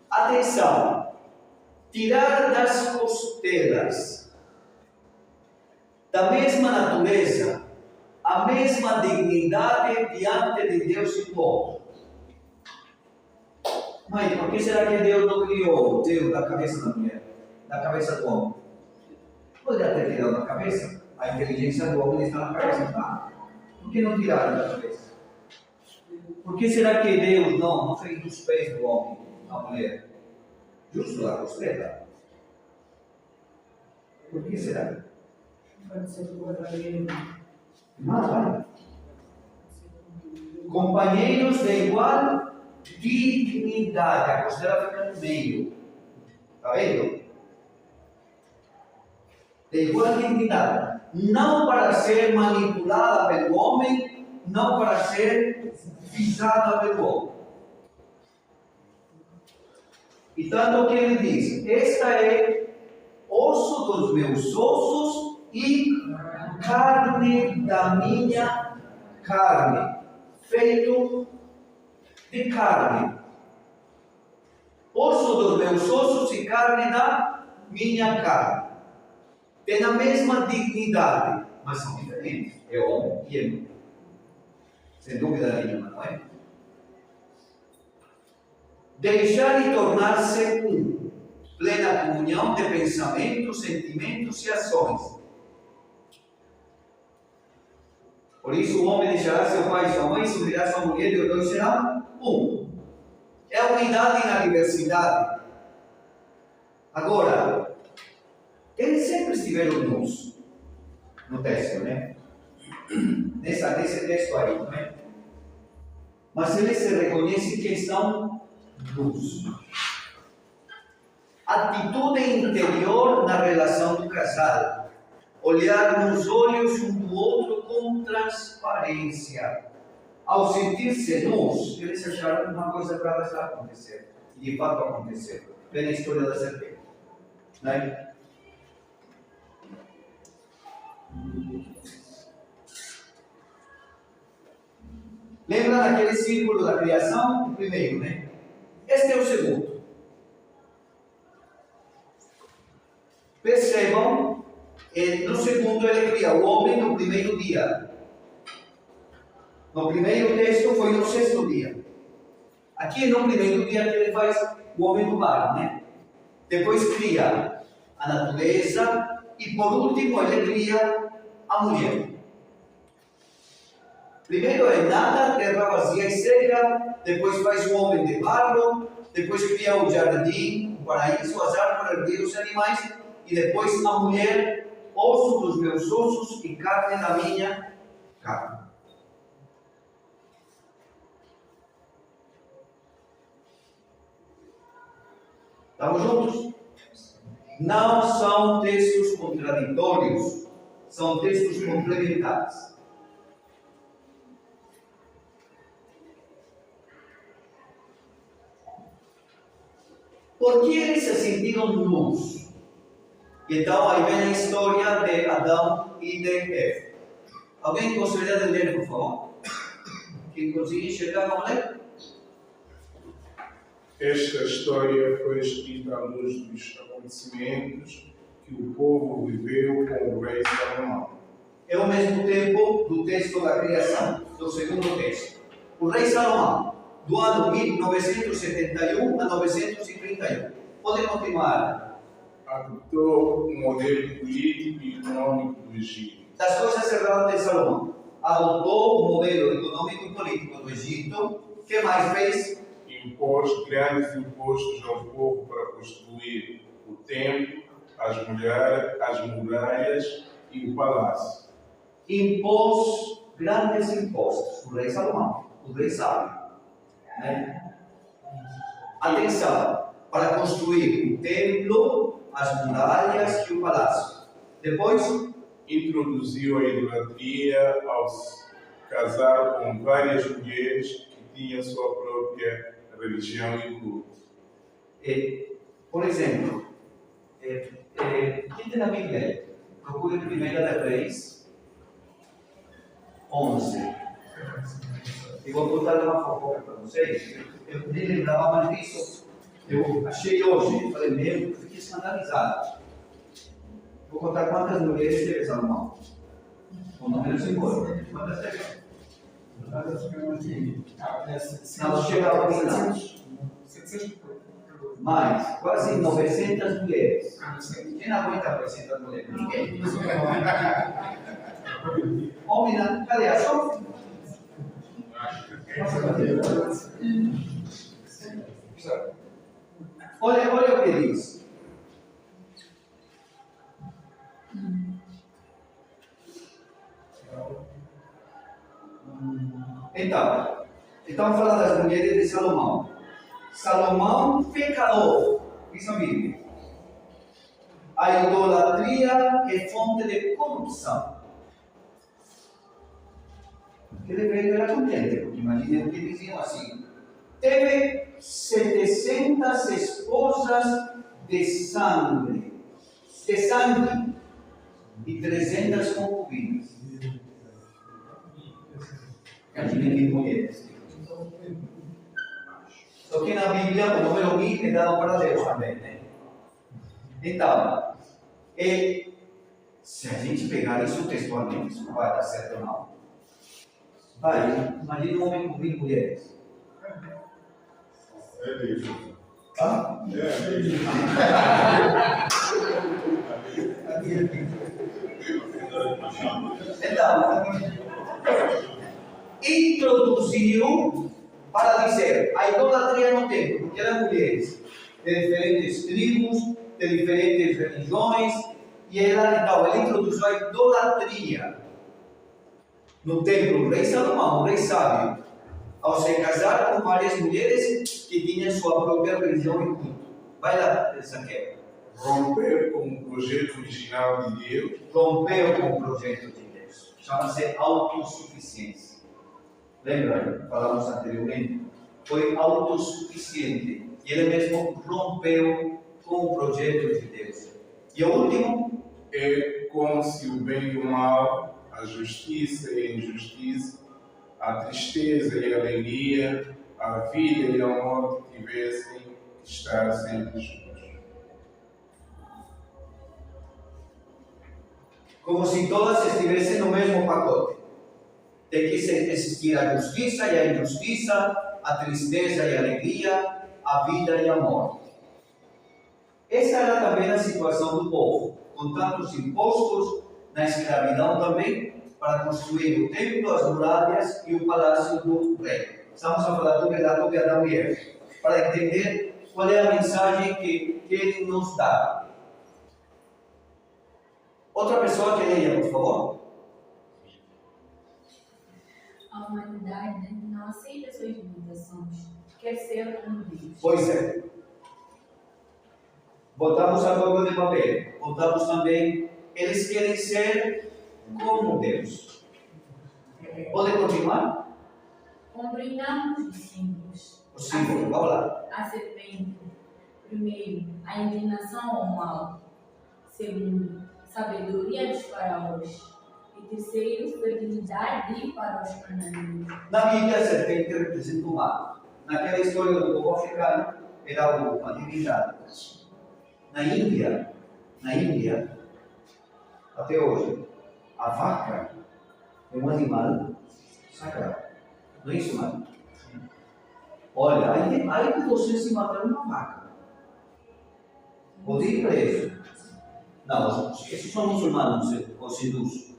Atenção! Tirar das costelas da mesma natureza a mesma dignidade diante de Deus e do outro. Mãe, por que será que Deus não criou Deus da cabeça da mulher, da cabeça do homem? Poderia ter tirado da cabeça. A inteligência do homem está na cabeça, tá? Por que não tiraram da cabeça? Por que será que Deus não fez dos pés do homem, a mulher? Justo da costela. Por que será? Pode ser companheiro. Nada. Companheiros de igual dignidade. A costela fica no meio. Está vendo? De igual dignidade. Não para ser manipulada pelo homem, não para ser pisada pelo homem. E tanto que ele diz: esta é osso dos meus ossos e carne da minha carne, feito de carne. Osso dos meus ossos e carne da minha carne. Tem a mesma dignidade, mas são diferentes. É homem e é mulher. Sem dúvida nenhuma, não é? Deixar e tornar-se um. Plena comunhão de pensamentos, sentimentos e ações. Por isso o homem deixará seu pai e sua mãe, se unirá sua mulher e os dois serão um. É a unidade na diversidade. Agora, eles sempre estiveram nus. No texto, né? Nesse texto aí, não é? Mas eles se reconhecem que estão nus. Atitude interior na relação do casal. Olhar nos olhos um do outro com transparência. Ao sentir-se nus, eles acharam que uma coisa grave está acontecendo. E de fato aconteceu. Vem a história da serpente. Não é? Lembra daquele círculo da criação? O primeiro, né? Este é o segundo. Percebam, no segundo ele cria o homem no primeiro dia. No primeiro texto foi no sexto dia. Aqui no primeiro dia que ele faz o homem do mar, né? Depois cria a natureza e por último ele cria a mulher. Primeiro é nada, terra vazia e seca, depois faz o homem de barro, depois cria o jardim, o paraíso, as árvores, os animais, e depois a mulher, osso dos meus ossos e carne da minha carne. Estamos juntos? Não são textos contraditórios, são textos complementares. Por que eles se sentiram nus? Então, aí vem a história de Adão e de Eva. Alguém gostaria de ler, por favor? Quem conseguir enxergar, vamos ler? Esta história foi escrita à luz dos acontecimentos que o povo viveu com o rei Salomão. É o mesmo tempo do texto da criação, do segundo texto. O rei Salomão, do ano 1971 a 931. Podem continuar. Adotou um modelo político e econômico do Egito. Das coisas erradas de Salomão. Adotou o modelo econômico e político do Egito. O que mais fez? Impôs grandes impostos ao povo para construir o templo, as muralhas e o palácio. Impôs grandes impostos, o rei Salomão, o rei sábio. Né? Atenção, para construir o templo, as muralhas e o palácio. Depois, Introduziu a idolatria ao se casar com várias mulheres que tinham sua própria religião e culto. por exemplo, quem tem na Bíblia? Procure 1 Reis 11. E vou contar uma fofoca para vocês. Eu nem lembrava mais disso. Eu achei hoje, falei mesmo, fiquei escandalizado. Vou contar quantas mulheres teve Salomão. O número simbólico. Quantas teve? Não chegava a não. Mais, quase 900 mulheres. Quem não aguenta 900 mulheres? Ninguém. Homem, cadê a Sofia? Olha o que diz. Então, estamos falando das mulheres de Salomão. Salomão pecador, diz a Bíblia. A idolatria é fonte de corrupção. Aquele velho era contente, porque imaginem o que diziam assim. Teve 700 esposas de sangue e 300 concubinas. Imaginem que mulheres. Só que na Bíblia o número 1000 é dado para Deus também, né? Então, se a gente pegar isso textualmente, isso não vai dar certo não. Vai, imagina um homem com 1000 mulheres. É isso. Ah? Então, introduziu para dizer a idolatria no templo, porque eram mulheres de diferentes tribos, de diferentes religiões, e então ele introduziu a idolatria no templo. O rei Salomão, o rei sábio, ao se casar com várias mulheres que tinham sua própria religião e culto. Vai lá, Saqueu. Romper com o projeto original de Deus. Rompeu com o projeto de Deus. Chama-se autossuficiência. Lembra? Falamos anteriormente. Foi autossuficiente. E ele mesmo rompeu com o projeto de Deus. E o último? É como se o bem e o mal, a justiça e a injustiça, a tristeza e a alegria, a vida e a morte tivessem que estar sempre juntos. Como se todas estivessem no mesmo pacote. Tem que existir a justiça e a injustiça, a tristeza e a alegria, a vida e a morte. Essa era também a situação do povo, com tantos impostos, na escravidão também, para construir o templo, as muralhas e o palácio do rei. Estamos a falar do relato de Adão e Eva, para entender qual é a mensagem que ele nos dá. Outra pessoa que leia, por favor. A humanidade não aceita suas limitações, quer ser como Deus. Pois é. Botamos a cobra de papel. Botamos também, eles querem ser como Deus. Pode continuar? Compreendamos os símbolos. O símbolo, vamos lá. A serpente. Primeiro, a inclinação ao mal. Segundo, sabedoria dos faraós. E terceiro, fertilidade para os cananeus. Na Bíblia, a serpente representa o mal. Naquela história do povo africano, era uma divindade. Na Índia, até hoje, a vaca é um animal sagrado. Não é isso, mano? Olha, aí que você se matar uma vaca. Pode ir preso. Não, esses são muçulmanos, os hindus.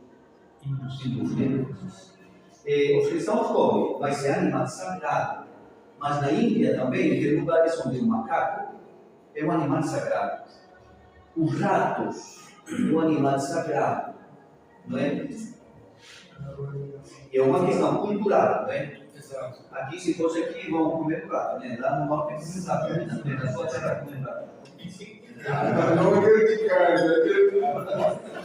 Os cristãos comem, mas é animal sagrado. Mas na Índia também, tem lugares onde o macaco é um animal sagrado. Os ratos é um animal sagrado. não é? É uma questão cultural, não é? Aqui, se fosse aqui, vão comer prato, né? Lá no norte é comer prato, né? Na sua terra comer prato.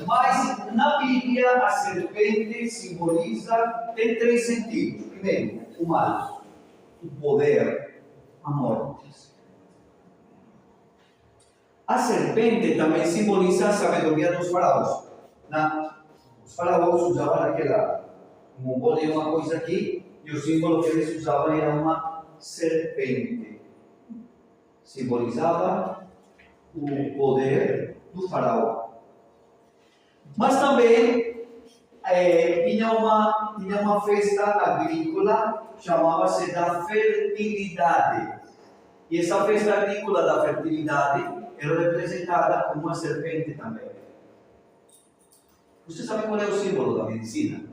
Mas na Bíblia a serpente simboliza, tem 3 sentidos. Primeiro, o mal, o poder, a morte. A serpente também simboliza a sabedoria dos faraós. Os faraós usavam aquela, como pode uma coisa aqui, e o símbolo que eles usavam era uma serpente. Simbolizava o poder do faraó. Mas também tinha uma festa agrícola, chamava-se da fertilidade. E essa festa agrícola da fertilidade era representada como uma serpente também. Você sabe qual é o símbolo da medicina?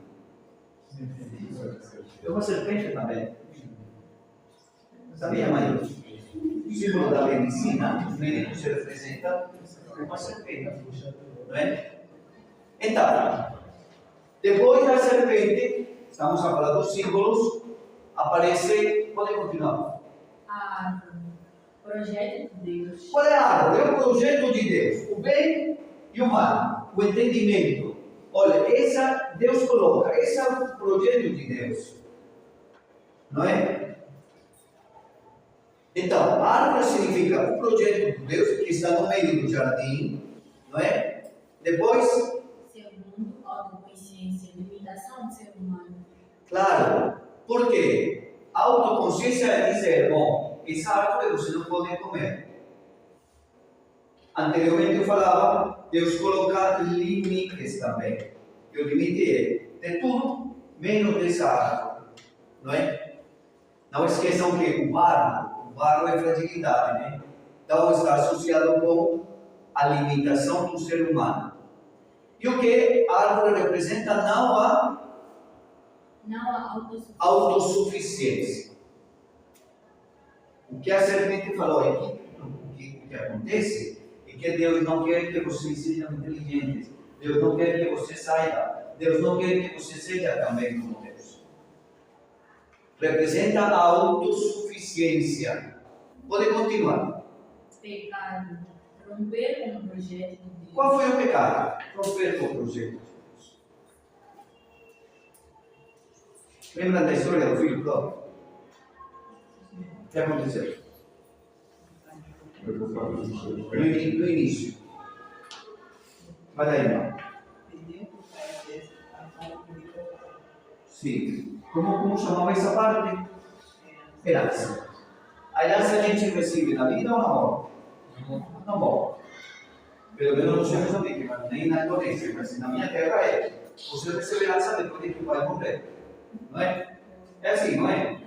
É uma serpente também. Sabia, mãe? O símbolo da medicina, o médico se representa como uma serpente. Não é? Então, depois da serpente, estamos a falar dos símbolos, aparece, pode continuar. A árvore, projeto de Deus. Qual é a árvore? É o projeto de Deus, o bem e o mal, o entendimento. Olha, Deus coloca, esse é o projeto de Deus, não é? Então, a árvore significa o projeto de Deus que está no meio do jardim, não é? Depois, Segundo, autoconsciência, limitação do ser humano. claro, por quê? A autoconsciência é dizer, bom, essa árvore você não pode comer. Anteriormente eu falava, Deus coloca limites também. E o limite é de tudo, menos dessa árvore, não é? Não esqueçam que o barro é fragilidade, né? Então está associado com a limitação do ser humano. E o que a árvore representa? Não a autossuficiência. O que a serpente falou aqui, o que acontece é que Deus não quer que vocês sejam inteligentes. Deus não quer que você saiba. Deus não quer que você seja também como Deus. Representa a autossuficiência. Pode continuar. Pecado, romper com o projeto de Deus. Qual foi o pecado? Romper com o projeto de Deus. Lembra da história do filho próprio? O que aconteceu? No início. Vai daí, irmão. Sim. Como chamava essa parte? Herança. A herança a gente recebe na vida ou na morte? Na morte. Pelo menos não sei essa vítima, nem na Indonésia, mas na minha terra é. Você recebe herança depois de que o pai morrer. Não é? É assim, não é?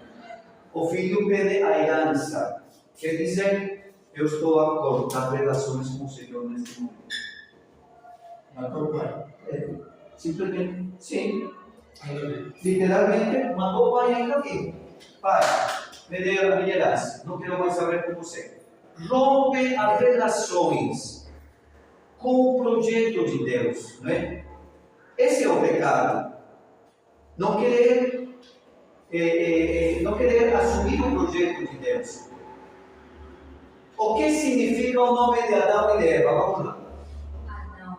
O filho pede a herança. Quer dizer, eu estou a cortar relações com o Senhor neste momento. Matou o pai. Simplesmente, sim. Literalmente, matou o pai ainda vivo. Pai, me dê a minha herança. Não quero mais saber com você. Rompe as relações com o projeto de Deus. Não é? Esse é o pecado. Não querer assumir o projeto de Deus. O que significa o nome de Adão e de Eva? Vamos lá. Adão,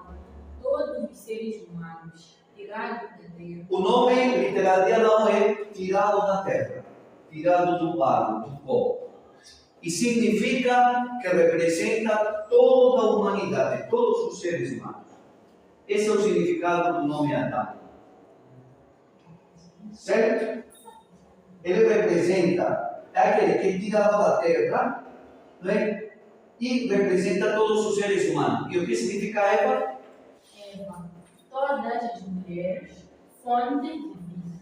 todos os seres humanos, tirados de Deus. O nome literal de Adão é tirado da terra, tirado do barro, do pó. E significa que representa toda a humanidade, todos os seres humanos. Esse é o significado do nome Adão. Certo? Ele representa aquele que é tirado da terra, não é? E representa todos os seres humanos. E o que significa Eva? Eva, todas as mulheres, fonte de vida,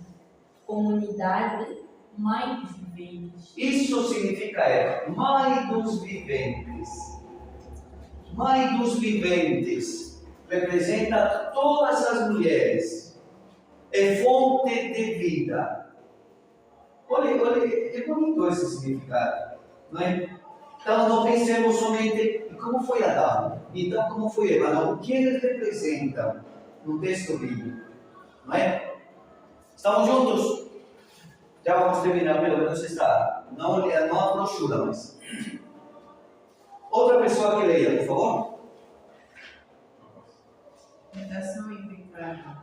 comunidade, mãe dos viventes. Isso significa Eva, mãe dos viventes. Mãe dos viventes representa todas as mulheres. É fonte de vida. Olha, é bonito esse significado, não é? Então não pensemos somente em como foi Adão, então como foi Eva, não, o que eles representam. no texto bíblico. Não é? Estamos juntos? Já vamos terminar, pelo menos esta. Não a brochura, mas. Outra pessoa que leia, por favor. Tentação e pecado.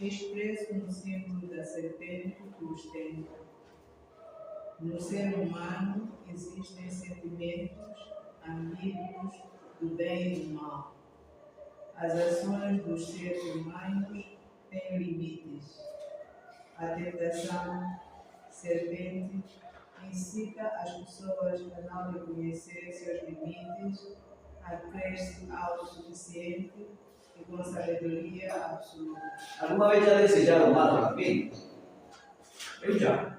Expresso no símbolo da serpente que os tenta. No ser humano existem sentimentos ambíguos do bem e do mal. As ações dos seres humanos têm limites. A tentação serpente incita as pessoas a não reconhecer seus limites, a crer-se autossuficiente e com sabedoria absoluta. Alguma vez já desejaram mal para alguém? Eu já.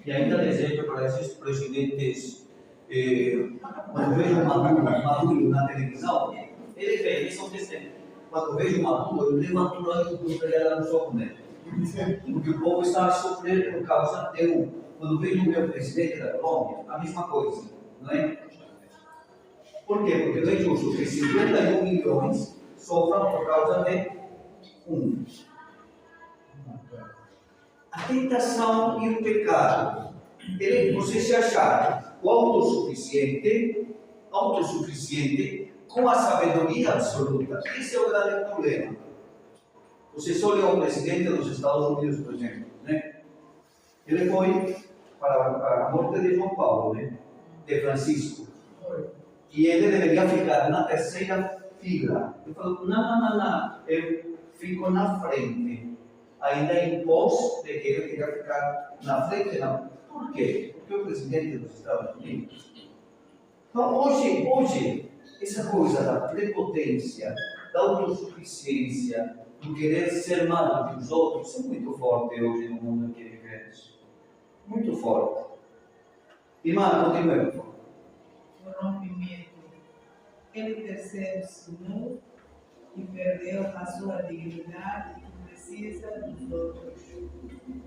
E ainda desejo para esses presidentes, quando vejo Maduro na televisão, eles são testemunhas. Quando vejo Maduro, eu levanto lá e eu pegar no soco nele. Porque o povo está a sofrer por causa de quando vejo o meu presidente da Colômbia, a mesma coisa, não é? Por quê? Porque não é justo que 51 milhões sofram por causa de um. A tentação e o pecado, você se achar o autossuficiente com a sabedoria absoluta. Esse é o grande problema. Você só lê o presidente dos Estados Unidos, por exemplo, né? Ele foi para a morte de João Paulo, né? De Francisco. E ele deveria ficar na terceira fila. Ele falou, não, eu fico na frente. Ainda impôs de que ele queria ficar na frente, não. Por quê? Porque o presidente dos Estados Unidos. Então, hoje, essa coisa da prepotência, da autossuficiência, do querer ser mais do que os outros, é muito forte hoje no mundo em que vivemos. Muito forte. Irmã, continue, por favor. O rompimento. Ele percebe-se nu e perdeu a sua dignidade e precisa dos outros.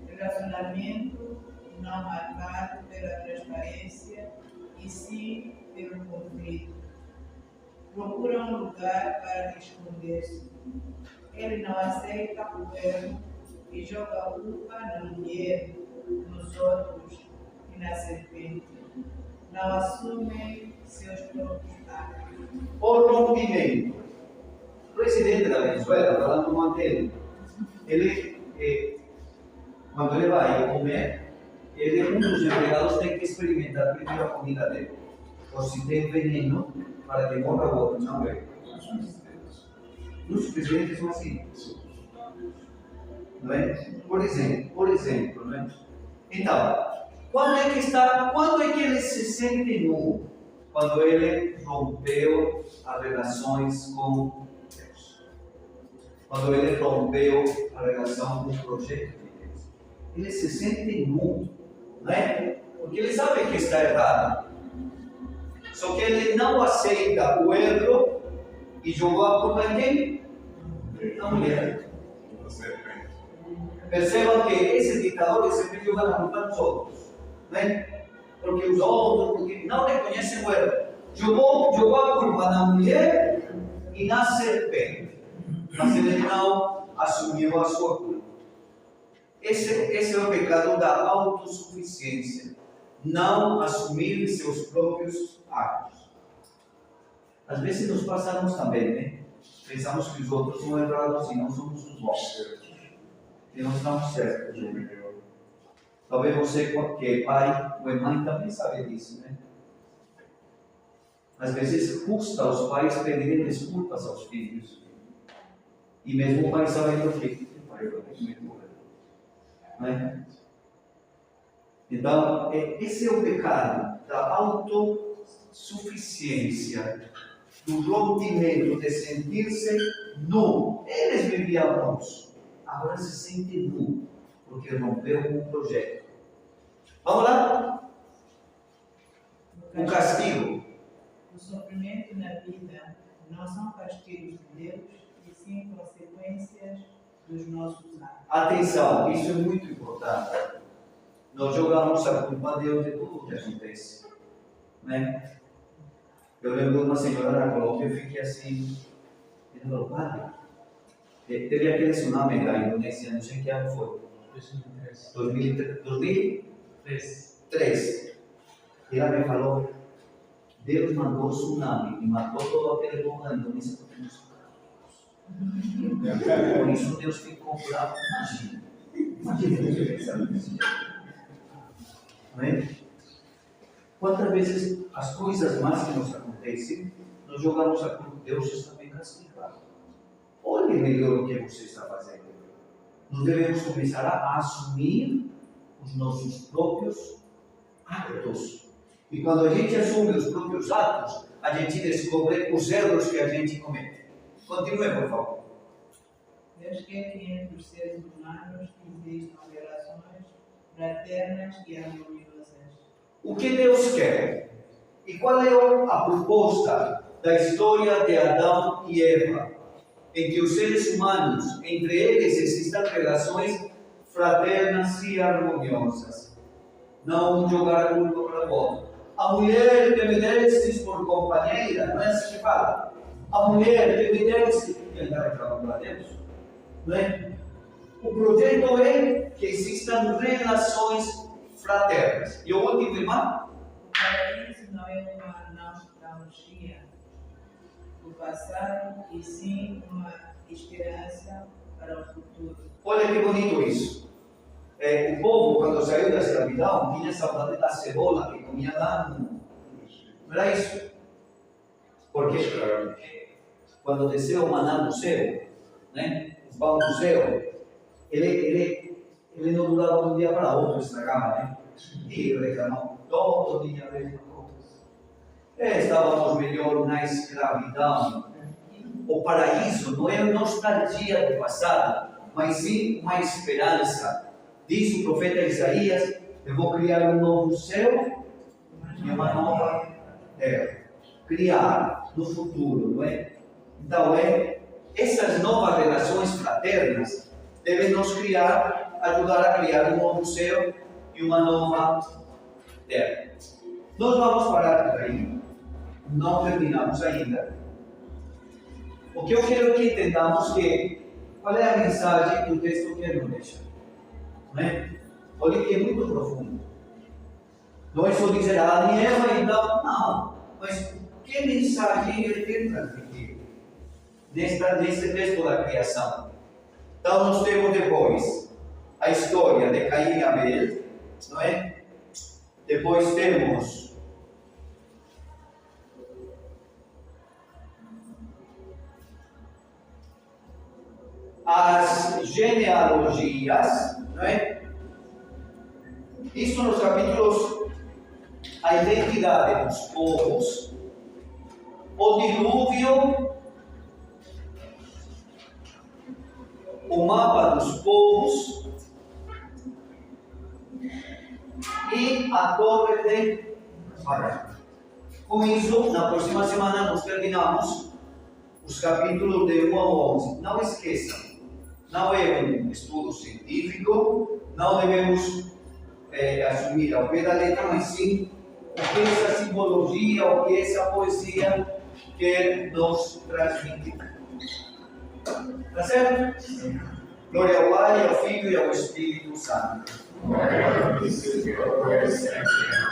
Relacionamento não marcado pela transparência e sim pelo conflito. Procura um lugar para esconder-se. Ele não aceita o erro e joga a culpa na mulher, nos outros e na serpente. Não assume seus próprios atos. O rompimento. O presidente da Venezuela, falando com ele, quando ele vai comer, um dos empregados tem que experimentar primeiro a comida dele. Ou se tem veneno, para que morra o outro, não é? Os presidentes são assim. Não é? Por exemplo, não é? Então, quando é que ele se sente nu? Quando ele rompeu as relações com Deus. Quando ele rompeu a relação com o projeto de Deus. Ele se sente nu, não é? Porque ele sabe que está errado. Só que ele não aceita o erro e jogou a culpa em quem? Na mulher. Percebam que esse ditador sempre joga a culpa nos outros, né? Porque os outros não reconhecem o erro. Jogou a culpa na mulher e na serpente, mas ele não assumiu a sua culpa. Esse é o pecado da autossuficiência. Não assumir seus próprios atos. Às vezes nos passamos também, né? Pensamos que os outros são errados e não somos os bons. E não estamos certos. Talvez você, que é pai ou é mãe, também sabe disso, né? Às vezes custa aos pais pedirem desculpas aos filhos. E mesmo o pai sabendo que não é? Então, esse é o pecado da autossuficiência, do rompimento de sentir-se nu. Eles viviam nus, agora se sente nu, porque rompeu um projeto. Vamos lá? O castigo. O sofrimento na vida não são castigos de Deus, e sim consequências dos nossos atos. Atenção, isso é muito importante. Nós jogamos a culpa a Deus de tudo o que acontece, né? Eu lembro de uma senhora na Colômbia, eu fiquei assim, Ele falou, padre, teve aquele tsunami da Indonésia, não sei em que ano foi. 2003. E ela me falou, Deus mandou tsunami e matou todo aquele povo da Indonésia porque nós por isso Deus ficou bravo. Imagina Deus pensando assim. Não é? Quantas vezes as coisas más que nos acontecem, nós jogamos a culpa, Deus está bem castigado. Olhe melhor o que você está fazendo. Nós devemos começar a assumir os nossos próprios atos. E quando a gente assume os próprios atos, a gente descobre os erros que a gente comete. Continue, por favor. Deus quer que entre os seres humanos existam relações fraternas e harmoniosas. O que Deus quer? E qual é a proposta da história de Adão e Eva? Em que os seres humanos, entre eles, existam relações fraternas e harmoniosas. Não jogar a culpa para o outro. A mulher que me destes por companheira, não é assim que fala. A mulher que me destes, quem está reclamando para Deus? Não é? O projeto é que existam relações fraternas. E o último, irmão? Para isso não é uma nostalgia do passado, e sim uma esperança para o futuro. Olha que bonito isso. O povo, quando saiu da escravidão, tinha saudade da cebola que comia lá no... Não era isso? Porque quando desceu o maná do céu, né? O pão do céu, ele não durava de um dia para outro, estragava, né? E reclamou todo dia a mesma coisa. Estávamos melhor na escravidão. O paraíso não é nostalgia do passado, mas sim uma esperança. Diz o profeta Isaías: eu vou criar um novo céu e uma nova terra. Criar no futuro, não é? Então, essas novas relações fraternas devem nos ajudar a criar um novo céu e uma nova terra. Nós vamos parar por aí, não terminamos ainda. O que eu quero que entendamos qual é a mensagem que o texto quer nos deixar. Não é? Olha que é muito profundo. Não é só dizer Adão e Eva, então, não. Mas que mensagem ele quer transmitir nesse texto da criação? Então, nós temos depois a história de Caim e Abel, não é? Depois temos as genealogias, não é? Isso nos capítulos, a identidade dos povos, o dilúvio, o mapa dos povos e a torre de Babel. Com isso, na próxima semana nós terminamos os capítulos de 1 a 11. Não esqueçam, não é um estudo científico, não devemos assumir ao pé da letra, mas sim o que essa simbologia, o que essa poesia quer nos transmitir. Tá certo? Glória ao Pai, ao Filho e ao Espírito Santo. Glória ao Filho e ao Espírito Santo.